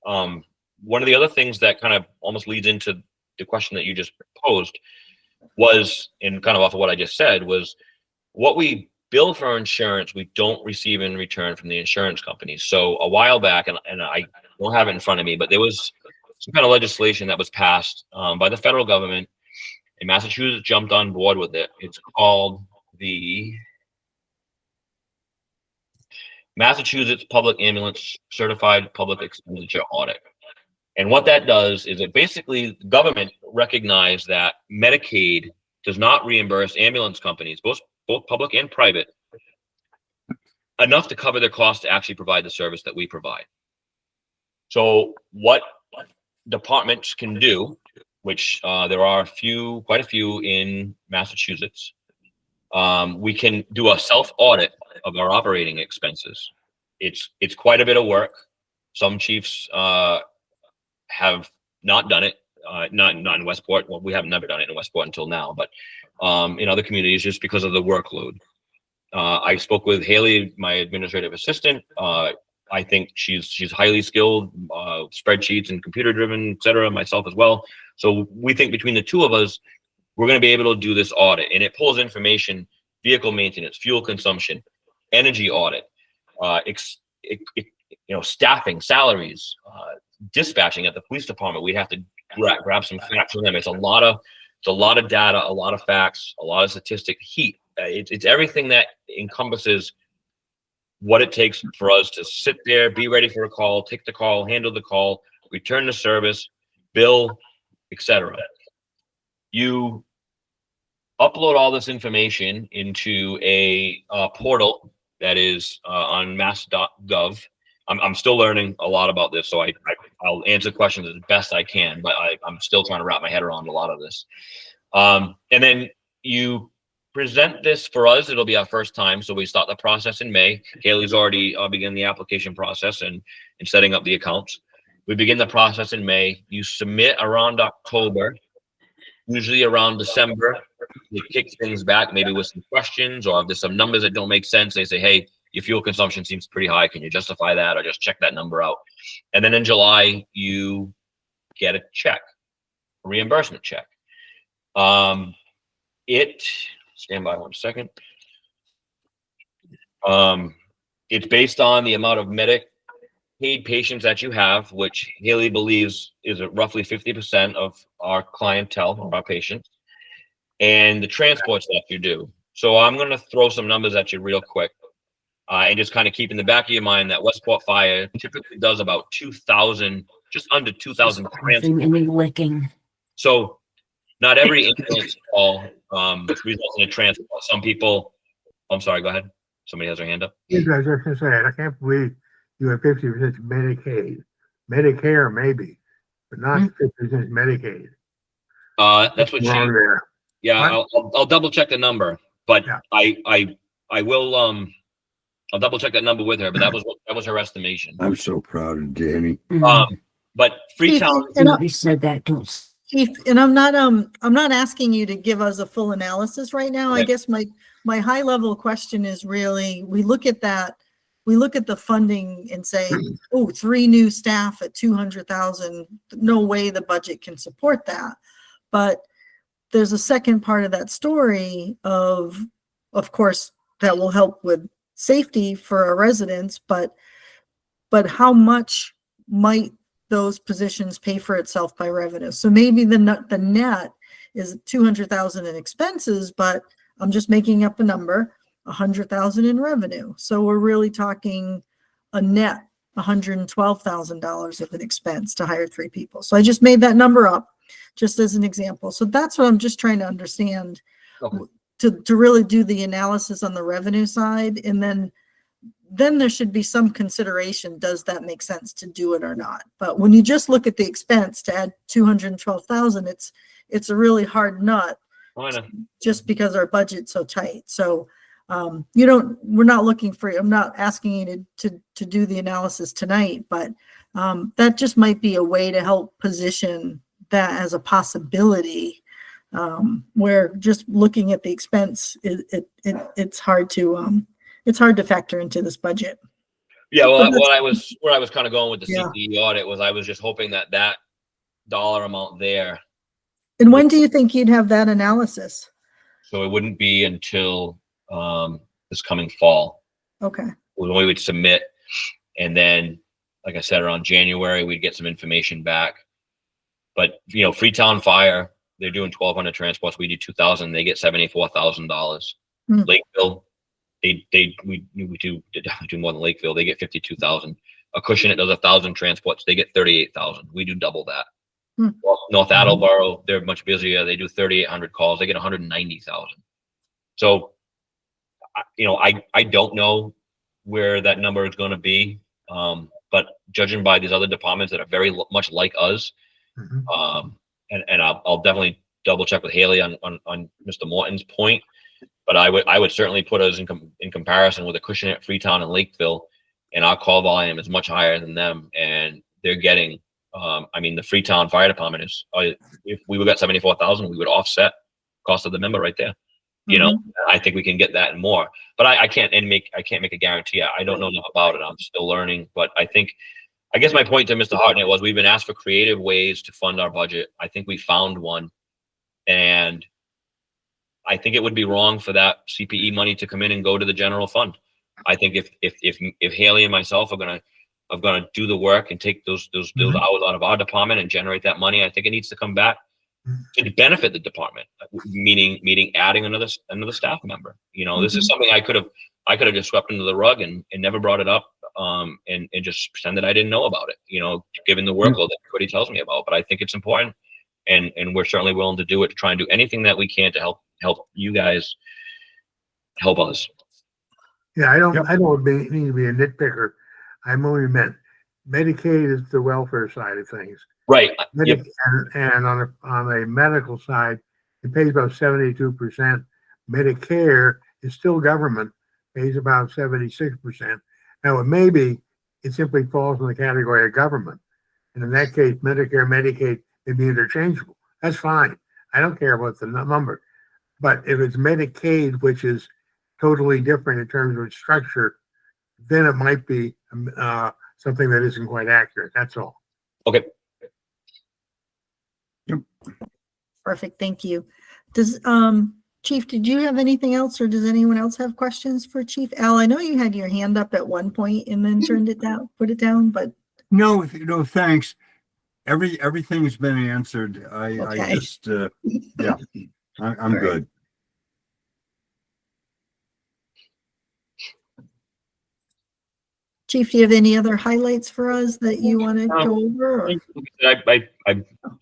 One of the other things that kind of almost leads into the question that you just posed was, and kind of off of what I just said, was what we bill for insurance, we don't receive in return from the insurance companies. So a while back, and I don't have it in front of me, but there was some kind of legislation that was passed by the federal government, and Massachusetts jumped on board with it. It's called the Massachusetts Public Ambulance Certified Public Expenditure Audit. And what that does is it basically, the government recognized that Medicaid does not reimburse ambulance companies, both public and private, enough to cover their costs to actually provide the service that we provide. So what departments can do, which there are quite a few in Massachusetts, we can do a self-audit of our operating expenses. It's quite a bit of work. Some chiefs have not done it. not in Westport. Well, we have never done it in Westport until now, but in other communities, just because of the workload. I spoke with Haley, my administrative assistant. I think she's highly skilled, spreadsheets and computer driven, et cetera, myself as well. So we think between the two of us, we're going to be able to do this audit, and it pulls information, vehicle maintenance, fuel consumption, energy audit, staffing, salaries, dispatching at the police department. We'd have to grab some facts from them. It's a lot of data, a lot of facts, a lot of statistic heat. It's everything that encompasses what it takes for us to sit there, be ready for a call, take the call, handle the call, return the service, bill, etc. You upload all this information into a portal that is on mass.gov. I'm still learning a lot about this, so I'll answer questions as best I can, but I'm still trying to wrap my head around a lot of this. And then you present this for us. It'll be our first time, so we start the process in May. Haley's already begun the application process and setting up the accounts. We begin the process in May. You submit around October, usually around December. They kick things back, maybe with some questions, or if there's some numbers that don't make sense, they say, hey, your fuel consumption seems pretty high. Can you justify that, or just check that number out? And then in July, you get a check, a reimbursement check. Stand by 1 second. It's based on the amount of Medicaid patients that you have, which Haley believes is roughly 50% of our clientele or our patients, and the transports that you do. So I'm going to throw some numbers at you real quick, and just kind of keep in the back of your mind that Westport Fire typically does about 2,000, just under 2,000 transports. Licking. So not every ambulance call results in a transport. Some people, I'm sorry, go ahead. Somebody has their hand up. Yes, I was just gonna say, I can't believe you have 50% Medicaid. Medicare maybe, but not 50% Medicaid. That's what Wrong she, there. yeah, I'll double check the number, but Yeah. I will, I'll double check that number with her, but that was her estimation. I'm so proud of Danny. But Freetown, Nobody said that. Don't. Chief, and I'm not asking you to give us a full analysis right now. I Right. guess my high level question is really, we look at the funding and say, oh, 3 new staff at 200,000. No way the budget can support that. But there's a second part of that story of course, that will help with safety for our residents, but how much might those positions pay for itself by revenue? So maybe the net is 200,000 in expenses, but I'm just making up a number, 100,000 in revenue. So we're really talking a net $112,000 of an expense to hire 3 people. So I just made that number up just as an example. So that's what I'm just trying to understand. Okay. To really do the analysis on the revenue side, and then there should be some consideration. Does that make sense to do it or not? But when you just look at the expense to add 212,000, it's a really hard nut, just because our budget's so tight. So we're not looking for, I'm not asking you to do the analysis tonight, but that just might be a way to help position that as a possibility. Where just looking at the expense, it's hard to factor into this budget. yeah, well, where I was kind of going with the Yeah. CPE audit was I was just hoping that dollar amount there, And when do you think you'd have that analysis? so it wouldn't be until this coming fall Okay. when we would submit, and then, like I said, around January we'd get some information back. But Freetown Fire, they're doing 1,200 transports. We do 2,000. They get $74,000. Lakeville, we definitely do more than Lakeville. They get 52,000. Acushnet does 1,000 transports. They get 38,000. We do double that. Well, North Attleboro, they're much busier. They do 3,800 calls. They get 190,000. So, I don't know where that number is going to be. But judging by these other departments that are very much like us, and I'll definitely double check with Haley on Mr. Morton's point, but I would certainly put us in comparison with Acushnet, Freetown, and Lakeville, and our call volume is much higher than them, and they're getting I mean, the Freetown Fire Department is, if we got 74,000, we would offset cost of the member right there. You know, I think we can get that and more, but I can't make a guarantee. I don't know enough about it. I'm still learning, but I guess my point to Mr. Hartnett was we've been asked for creative ways to fund our budget. I think we found one, and I think it would be wrong for that CPE money to come in and go to the general fund. I think if Haley and myself are gonna do the work and take those hours out of our department and generate that money, I think it needs to come back to benefit the department, meaning adding another staff member. You know, this is something I could have just swept under the rug and never brought it up, and just pretend that I didn't know about it, you know, given the workload that everybody tells me about. But I think it's important, and we're certainly willing to do it, to try and do anything that we can to help you guys help us. Yeah, I don't mean to be a nitpicker. I'm only meant Medicaid is the welfare side of things. Right. Yep. And on a medical side, it pays about 72%. Medicare is still government, pays about 76%. Now, it simply falls in the category of government. And in that case, Medicare, Medicaid may be interchangeable. That's fine. I don't care about the number. But if it's Medicaid, which is totally different in terms of its structure, then it might be something that isn't quite accurate. That's all. Okay. Perfect. Thank you. Does, Chief, did you have anything else, or does anyone else have questions for Chief? Al, I know you had your hand up at one point and then turned it down, put it down, but. No, thanks. Everything's been answered. I Okay. just, yeah, I'm All right. good. Chief, do you have any other highlights for us that you want to go over? Or? I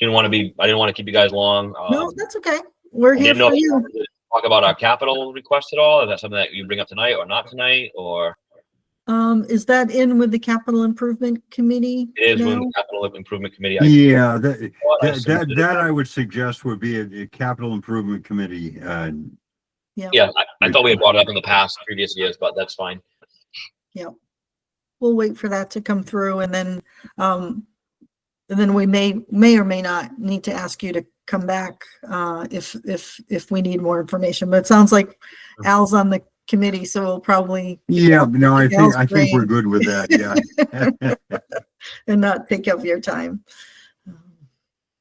didn't want to keep you guys long. No, that's okay. We're I here didn't know for if you you. wanted to talk about our capital request at all. Is that something that you bring up tonight or not tonight, or? Is that in with the Capital Improvement Committee? It is now? with the Capital Improvement Committee. Yeah, I that I would suggest would be a capital improvement committee. Yeah, I thought we had brought it up in the previous years, but that's fine. Yeah. We'll wait for that to come through, and then we may or may not need to ask you to come back if we need more information. But it sounds like Al's on the committee, so we'll probably Yeah, no, I think great. we're good with that. Yeah. and not take up your time.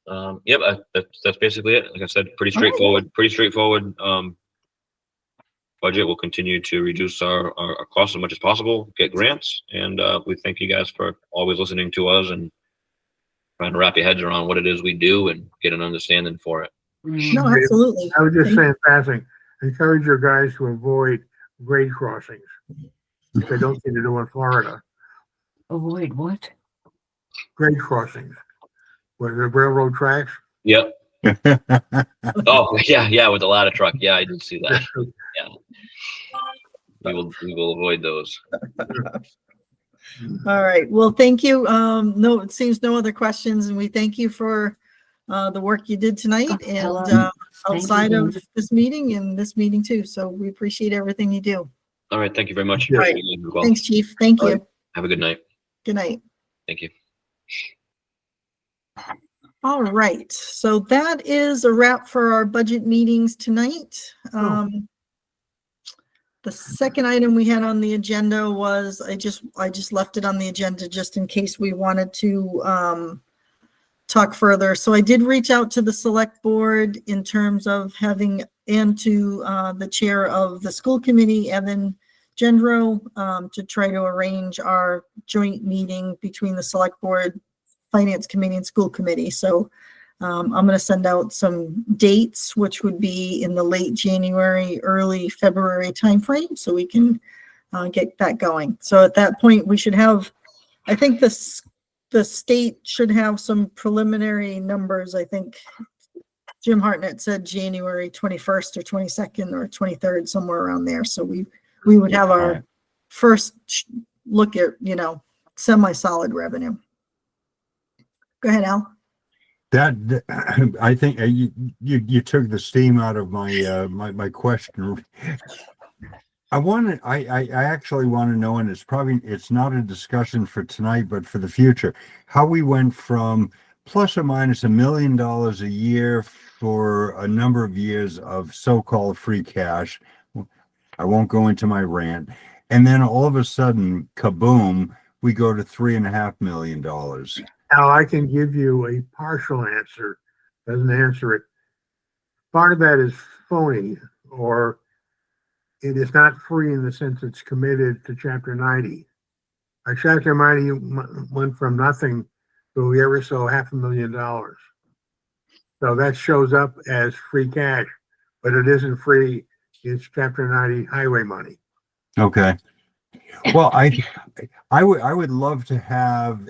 Yep, that's basically it. Like I said, pretty straightforward. Budget will continue to reduce our costs as much as possible, get grants, and we thank you guys for always listening to us and trying to wrap your heads around what it is we do and get an understanding for it. No, absolutely. I was just saying, passing, encourage your guys to avoid grade crossings, which they don't seem to do in Florida. Avoid what? Grade crossings, where the railroad tracks. Yep. Oh yeah, with the ladder truck. Yeah, I did see that. Yeah. We will avoid those. All right. Well, thank you. No, it seems no other questions, and we thank you for the work you did tonight and Hello. outside you. of this meeting and this meeting too. So we appreciate everything you do. All right, thank you very much. All right. Appreciate you as well. Thanks, Chief. Thank All you. right. Have a good night. Good night. Thank you. All right. So that is a wrap for our budget meetings tonight. The second item we had on the agenda was, I just left it on the agenda just in case we wanted to talk further. So I did reach out to the select board in terms of having, and to the chair of the school committee, Evan Gendro, to try to arrange our joint meeting between the select board, finance committee, and school committee. So I'm going to send out some dates, which would be in the late January, early February timeframe, so we can get that going. So at that point, we should have, I think the state should have some preliminary numbers. I think Jim Hartnett said January 21st or 22nd or 23rd, somewhere around there. So we would have our first look at, semi-solid revenue. Go ahead, Al. That I think you took the steam out of my my question. I actually want to know, and it's not a discussion for tonight, but for the future, how we went from plus or minus $1 million a year for a number of years of so-called free cash. I won't go into my rant. And then all of a sudden, kaboom, we go to $3.5 million. Al, I can give you a partial answer, doesn't answer it. Part of that is phony, or it is not free in the sense it's committed to Chapter 90. Our Chapter 90 went from nothing to we ever saw $500,000. So that shows up as free cash, but it isn't free. It's Chapter 90 highway money. Okay. Well, I would love to have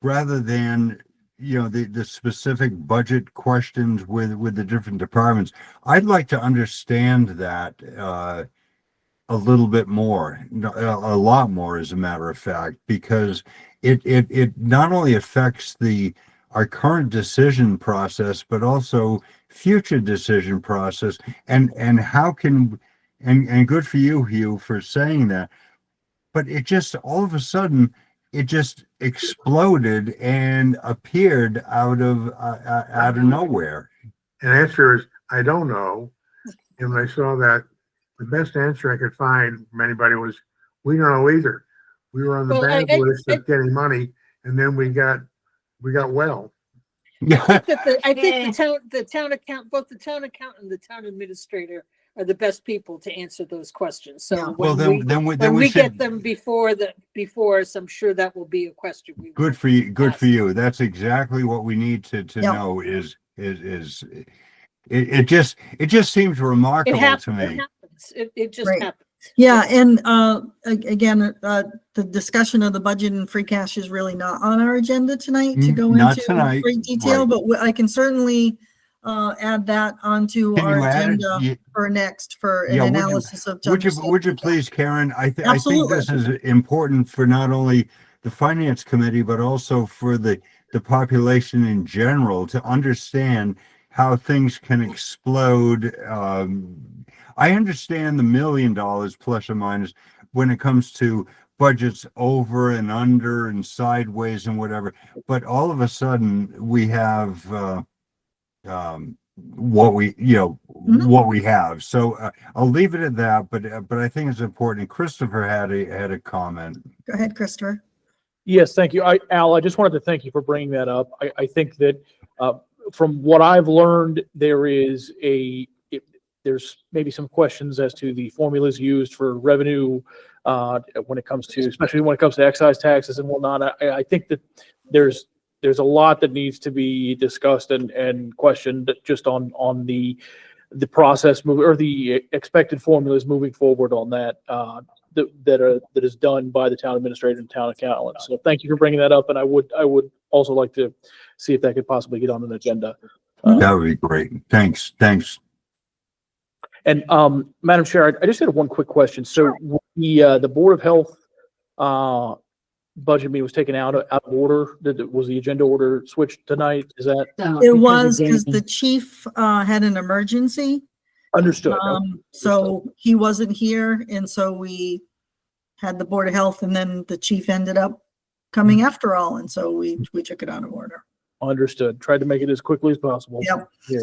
rather than, the specific budget questions with the different departments, I'd like to understand that a little bit more, a lot more, as a matter of fact, because it not only affects our current decision process, but also future decision process, and how can, and good for you, Hugh, for saying that. But it just, all of a sudden, it just exploded and appeared out of nowhere. And the answer is, I don't know. And when I saw that, the best answer I could find from anybody was, we don't know either. We were on the Well, bad list of getting money, and then we got well. I think the town account, both the town accountant and the town administrator are the best people to answer those questions. Yeah. So Well, then when we we get should. them before us, I'm sure that will be a question. Good for you. Good for ask. you. That's exactly what we need to Yeah. know. It just seems It remarkable happens. to me. It just Right. happens. Yeah, and again, the discussion of the budget and free cash is really not on our agenda tonight to go Not into tonight, great detail, right. but I can certainly add that onto Can our you add it? agenda for next, for an Yeah, would you- analysis of. Would you please, Karen? I think this is Absolutely. important for not only the finance committee, but also for the population in general to understand how things can explode. I understand the $1 million plus or minus when it comes to budgets over and under and sideways and whatever, but all of a sudden we have what we have. So I'll leave it at that, but I think it's important. Christopher had a comment. Go ahead, Christopher. Yes, thank you. Al, I just wanted to thank you for bringing that up. I think that from what I've learned, there's maybe some questions as to the formulas used for revenue when it comes to, especially when it comes to excise taxes and whatnot. I think that there's a lot that needs to be discussed and questioned just on the process or the expected formulas moving forward on that. That is done by the town administrator and town accountant. So thank you for bringing that up, and I would also like to see if that could possibly get on an agenda. That would be great. Thanks. And Madam Chair, I just had one quick question. So the Board of Health budget meeting was taken out of order. Was the agenda order switched tonight? Is that It was because the chief had an emergency. understood? So he wasn't here, and so we had the Board of Health, and then the chief ended up coming after all, and so we took it out of order. Understood. Tried to make it as quickly as possible. Yep. Yeah,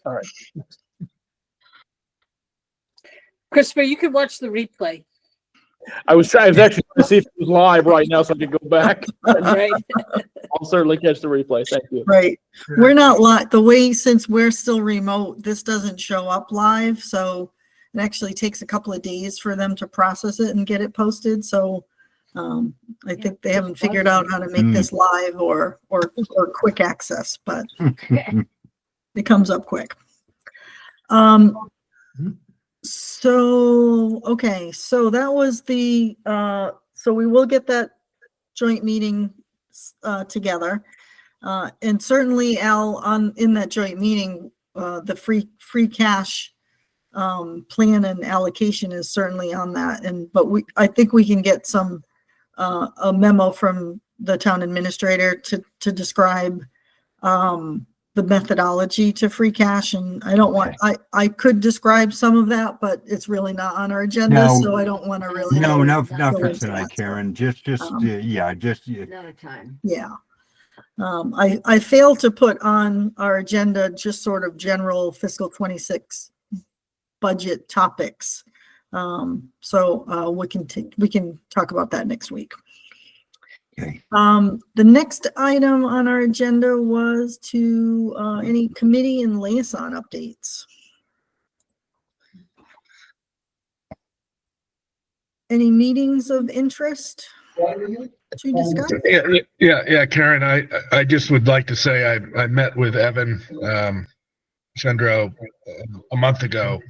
all right. Christopher, you can watch the replay. I was actually trying to see if it was live right now so I could go back. Right? I'll certainly catch the replay. Thank you. Right. We're not since we're still remote, this doesn't show up live, so it actually takes a couple of days for them to process it and get it posted. So I think they haven't figured out how to make this live or quick access, but it comes up quick. So, okay, so that was so we will get that joint meeting together. And certainly, Al, in that joint meeting, the free cash plan and allocation is certainly on that. But I think we can get a memo from the town administrator to describe the methodology to free cash, and I don't want, I could describe some of that, but it's really not on our agenda, No. so I don't want to really. No, not go for into tonight, that, so, Karen. Just, yeah, just, Another time. Yeah. I failed to put on our agenda just sort of general fiscal 26 budget topics. So we can talk about that next week. okay. The next item on our agenda was to any committee and liaison updates. Any meetings of interest to discuss? Yeah, Karen, I just would like to say I met with Evan Sendro a month ago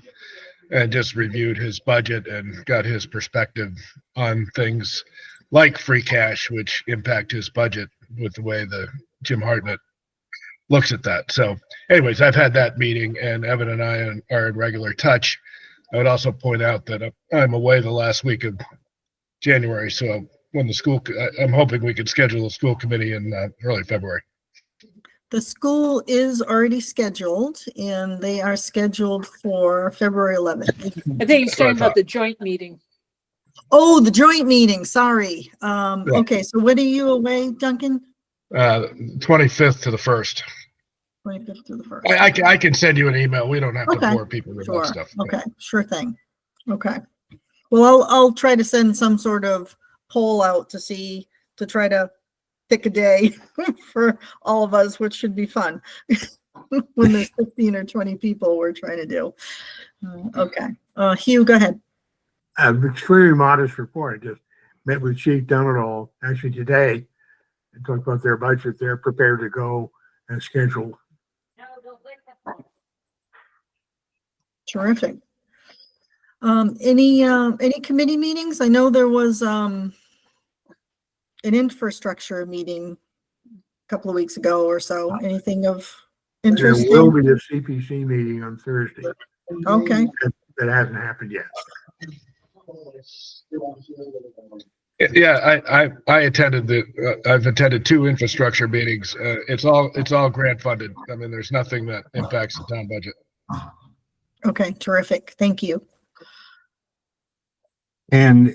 and just reviewed his budget and got his perspective on things like free cash, which impact his budget with the way the Jim Hartnett looks at that. So anyways, I've had that meeting and Evan and I are in regular touch. I would also point out that I'm away the last week of January. So when I'm hoping we could schedule a school committee in early February. The school is already scheduled, and they are scheduled for February 11th. I think he's That's what I talking about thought. the joint meeting. Oh, the joint meeting, sorry. Okay, so when are you away, Duncan? 25th to the 1st. 25th to the 1st. I can send you an email. We don't have to Okay. bore people with Sure, that stuff. okay, sure thing. Okay. Well, I'll try to send some sort of poll out to try to pick a day for all of us, which should be fun. When there's 15 or 20 people we're trying to do. Okay, Hugh, go ahead. Extremely modest report. I just met with Chief Donegal actually today and talked about their budget. They're prepared to go and schedule. Terrific. Any committee meetings? I know there was an infrastructure meeting a couple of weeks ago or so. Anything of There interest? will be a CPC meeting on Thursday. Okay, That hasn't happened yet. Yeah, I attended I've attended 2 infrastructure meetings. It's all grant funded. I mean, there's nothing that impacts the town budget. okay, terrific. Thank you. And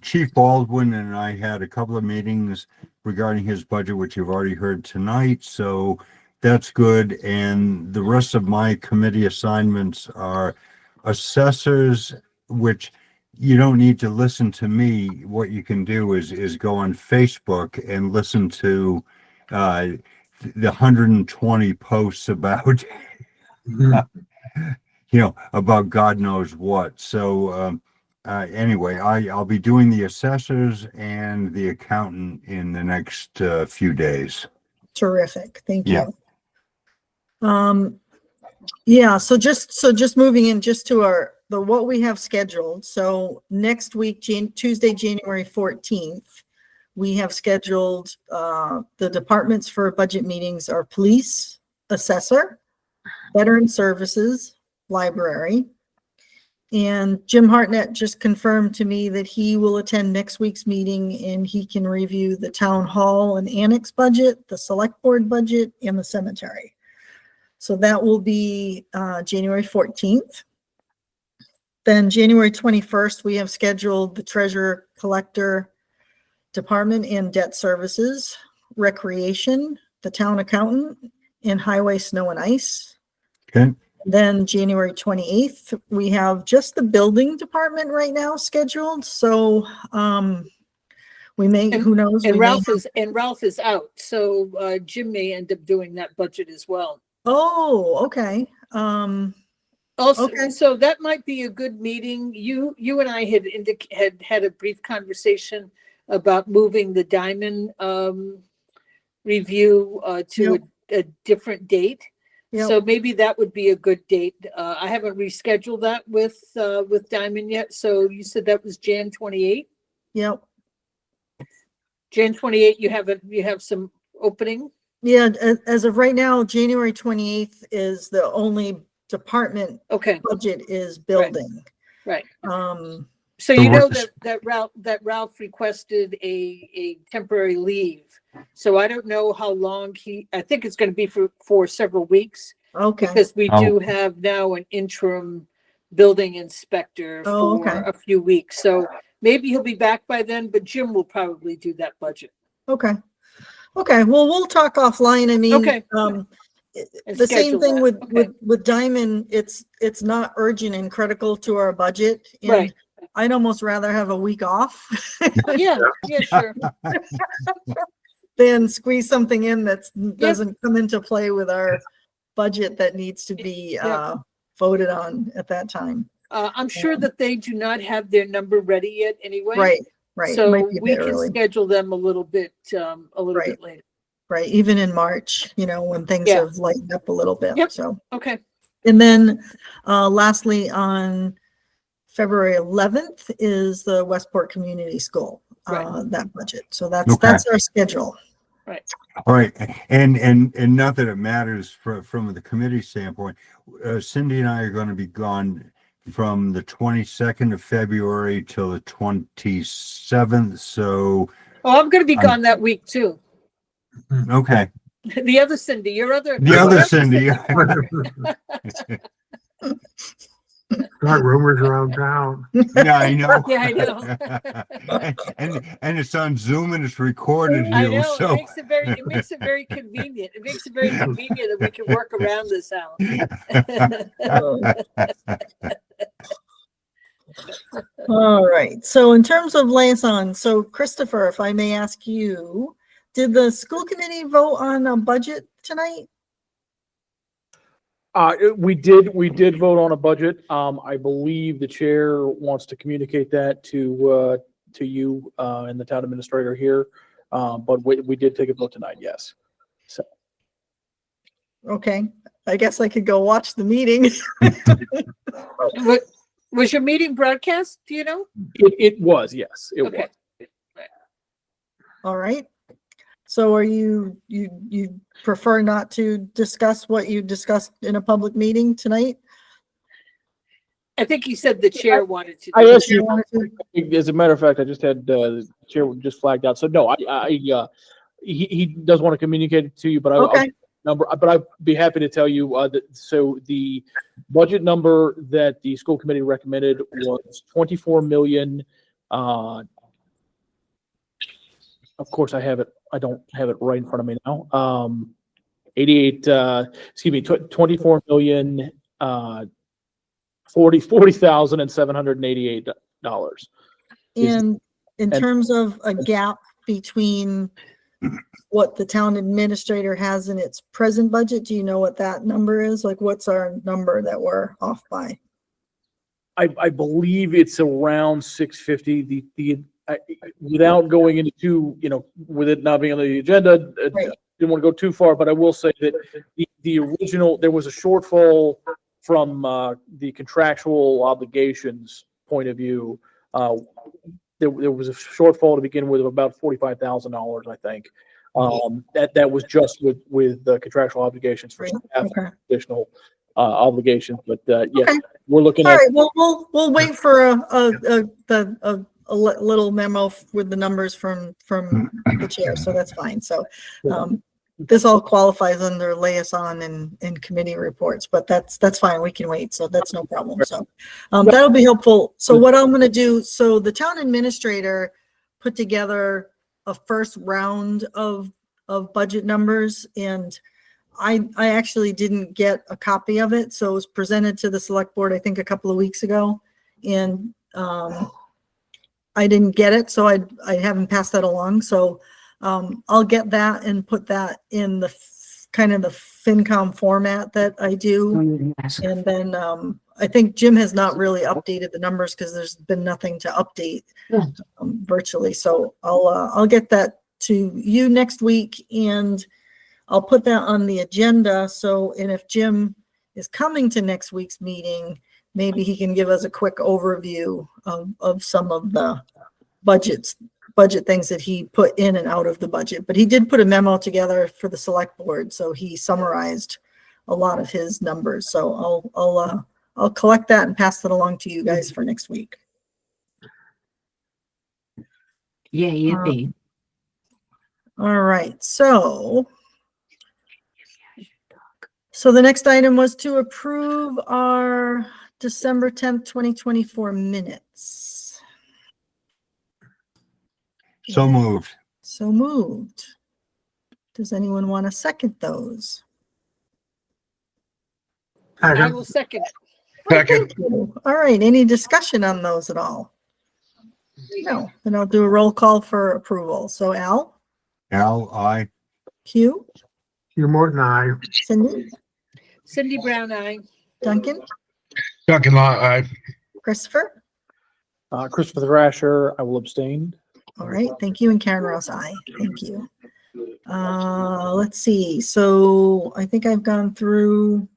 Chief Baldwin and I had a couple of meetings regarding his budget, which you've already heard tonight. So that's good. And the rest of my committee assignments are assessors, which you don't need to listen to me. What you can do is go on Facebook and listen to the 120 posts about about God knows what. So anyway, I'll be doing the assessors and the accountant in the next few days. Terrific. Thank Yeah. you. Yeah, so just moving in just to what we have scheduled. So next week, Tuesday, January 14th, we have scheduled the departments for budget meetings are police, assessor, veteran services, library. And Jim Hartnett just confirmed to me that he will attend next week's meeting and he can review the town hall and annex budget, the select board budget, and the cemetery. So that will be January 14th. Then January 21st, we have scheduled the treasurer collector department and debt services, recreation, the town accountant, and highway, snow and ice. Okay. Then January 28th, we have just the building department right now scheduled. So we may, who knows? And we may Ralph is out, so Jim may end up doing that budget as well. Oh, okay. Also, Okay. so that might be a good meeting. You and I had a brief conversation about moving the Diamond review to a different date. Yep. So maybe that would be a good date. I haven't rescheduled that with Diamond yet. So you said that was Jan 28? Yep. Jan 28, you have some opening? Yeah, as of right now, January 28th is the only department Okay, budget is building. right. So So you know what- that Ralph requested a temporary leave. So I don't know how long I think it's going to be for several weeks, Okay. because we Oh. do have now an interim building inspector Oh, for okay. a few weeks. So maybe he'll be back by then, but Jim will probably do that budget. Okay. Okay. Well, we'll talk offline. I mean, Okay. And the same schedule thing that. with, Okay. with Diamond, it's not urgent and critical to our budget. And Right. I'd almost rather have a week off Yeah, sure. than squeeze something in that doesn't come into play with our budget that needs to be voted on at that time. I'm sure that they do not have their number ready yet anyway. Right, right. So Might be a we bit can early. schedule them a little bit Right. later. Right, even in March, when things Yeah. have lightened up a little bit, Yep. so. Okay. And then, lastly, on February 11th is the Westport Community School, Right. that budget. So Okay. that's our schedule. All right, and not that it matters from the committee standpoint, Cindy and I are going to be gone from the 22nd of February till the 27th, so, Oh, I'm going to be I'm- gone that week too. okay. The other Cindy, your other. The other Cindy. Start rumors around town. Yeah, I know. Yeah, I know. And it's on Zoom and it's recorded, I Hugh, know, so. it makes it very convenient. It makes it very convenient that we can work around this out. All right, so in terms of liaison, so Christopher, if I may ask you, did the school committee vote on a budget tonight? We did vote on a budget. I believe the chair wants to communicate that to you, and the town administrator here. But we did take a vote tonight, yes. So, Okay, I guess I could go watch the meeting. Was your meeting broadcast? Do you know? it was, yes, it Okay. was. All right. So are you prefer not to discuss what you discussed in a public meeting tonight? I think he said the chair wanted to. I do asked it. you, as a matter of fact, I just had, the chair just flagged out. So no, he does want to communicate it to you, but Okay, but I'd be happy to tell you, so the budget number that the school committee recommended was 24 million. Of course I don't have it right in front of me now. 24 million, $40,788. and in and- terms of a gap between what the town administrator has in its present budget, do you know what that number is? Like, what's our number that we're off by? I believe it's around 650. Without going into with it not being on the agenda, Right. didn't want to go too far, but I will say that the original, there was a shortfall from the contractual obligations point of view. There was a shortfall to begin with of about $45,000, I think. That was just with the contractual obligations for some Okay. additional obligations, but yeah, Okay. we're looking All at. right, well, we'll wait for a little memo with the numbers from the chair, so that's fine. So, this all qualifies under liaison and committee reports, but that's fine. We can wait. So that's no problem. So, that'll be helpful. So what I'm going to do, so the town administrator put together a first round of budget numbers, and I actually didn't get a copy of it. So it was presented to the select board, I think a couple of weeks ago. And, I didn't get it, so I haven't passed that along. So, I'll get that and put that in the kind of the FinCom format that I do. And then, I think Jim has not really updated the numbers because there's been nothing to update virtually. So I'll get that to you next week, and I'll put that on the agenda. So, and if Jim is coming to next week's meeting, maybe he can give us a quick overview of some of the budget things that he put in and out of the budget. But he did put a memo together for the select board, so he summarized a lot of his numbers. So I'll collect that and pass that along to you guys for next week. Yeah, yippee. All right, so the next item was to approve our December 10th, 2024 minutes. So moved. So moved. Does anyone want to second those? I will second it. Second. Thank you. All right, any discussion on those at all? No, then I'll do a roll call for approval. So Al, Al, I. Hugh, Hugh Morton, aye. Cindy, Cindy Brown, aye. Duncan, Duncan Law, aye. Christopher. Christopher Thrasher, I will abstain. All right, thank you. And Karen Ross, aye. Thank you. Let's see. So I think I've gone through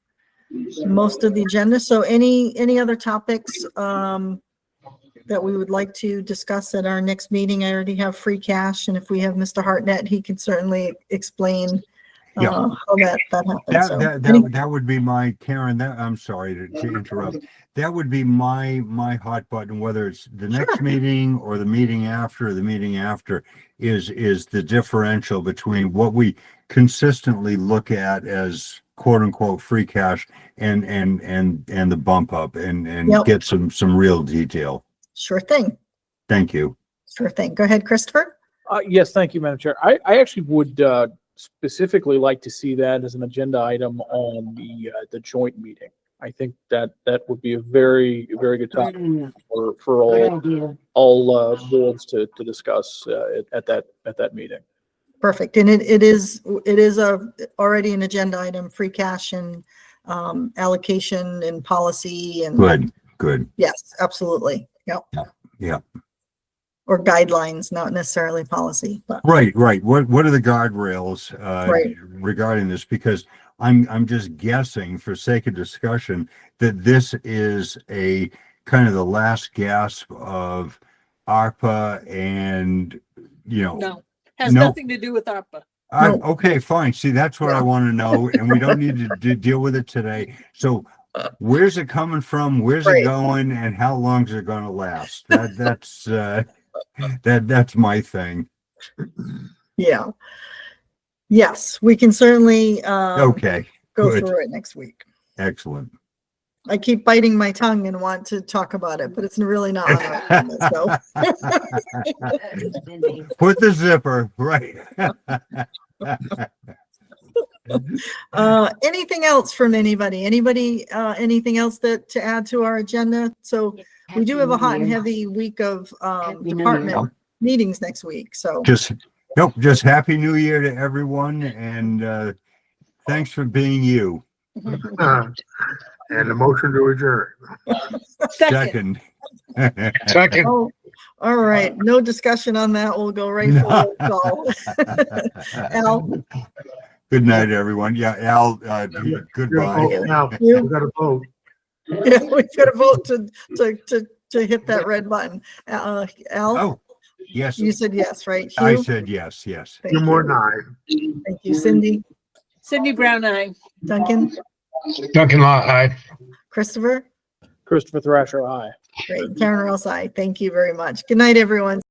most of the agenda. So any other topics that we would like to discuss at our next meeting? I already have free cash, and if we have Mr. Hartnett, he can certainly explain Yeah. how that happened. So, That would be my, Karen, that, I'm sorry to interrupt. That would be my hot button, whether it's the next meeting or the meeting after, is the differential between what we consistently look at as quote unquote free cash and the bump up and Yep. get some real detail. Sure thing. Thank you. Sure thing. Go ahead, Christopher. Yes, thank you, Madam Chair. I actually would specifically like to see that as an agenda item on the joint meeting. I think that would be a very, very good topic for Good all idea. boards to discuss at that meeting. Perfect. And it is already an agenda item, free cash and allocation and policy and Good. yes, absolutely. Yep. Yeah. Or guidelines, not necessarily policy, but Right. What are the guardrails Right. regarding this? Because I'm just guessing, for sake of discussion, that this is a kind of the last gasp of ARPA, and No, has No. nothing to do with ARPA. No. okay, fine. See, that's what I Yeah. want to know, and we don't need to deal with it today. So, where's it coming from? Where's Right. it going? And how long is it going to last? That's my thing. yeah. Yes, we can certainly Okay, go good. through it next week. Excellent. I keep biting my tongue and want to talk about it, but it's really not. On our agenda, so. Put the zipper right. Anything else from anybody? Anything else to add to our agenda? So we do have a hot and heavy week of Happy New department Year. meetings next week. So Just happy new year to everyone, and thanks for being you. And a motion to adjourn. Second. Second. Second. oh, all right. No discussion on that. We'll go right for roll call. Al, Good night, everyone. Yeah, Al, goodbye. Now, You- we got to vote. yeah, we've got to vote to hit that red button. Al, Oh, yes, you said yes, right? I Hugh? said yes. Thank Hugh you. Morton, aye. Thank you, Cindy. Cindy Brown, aye. Duncan, Duncan Law, aye. Christopher. Christopher Thrasher, aye. Great. Karen Ross, aye. Thank you very much. Good night, everyone.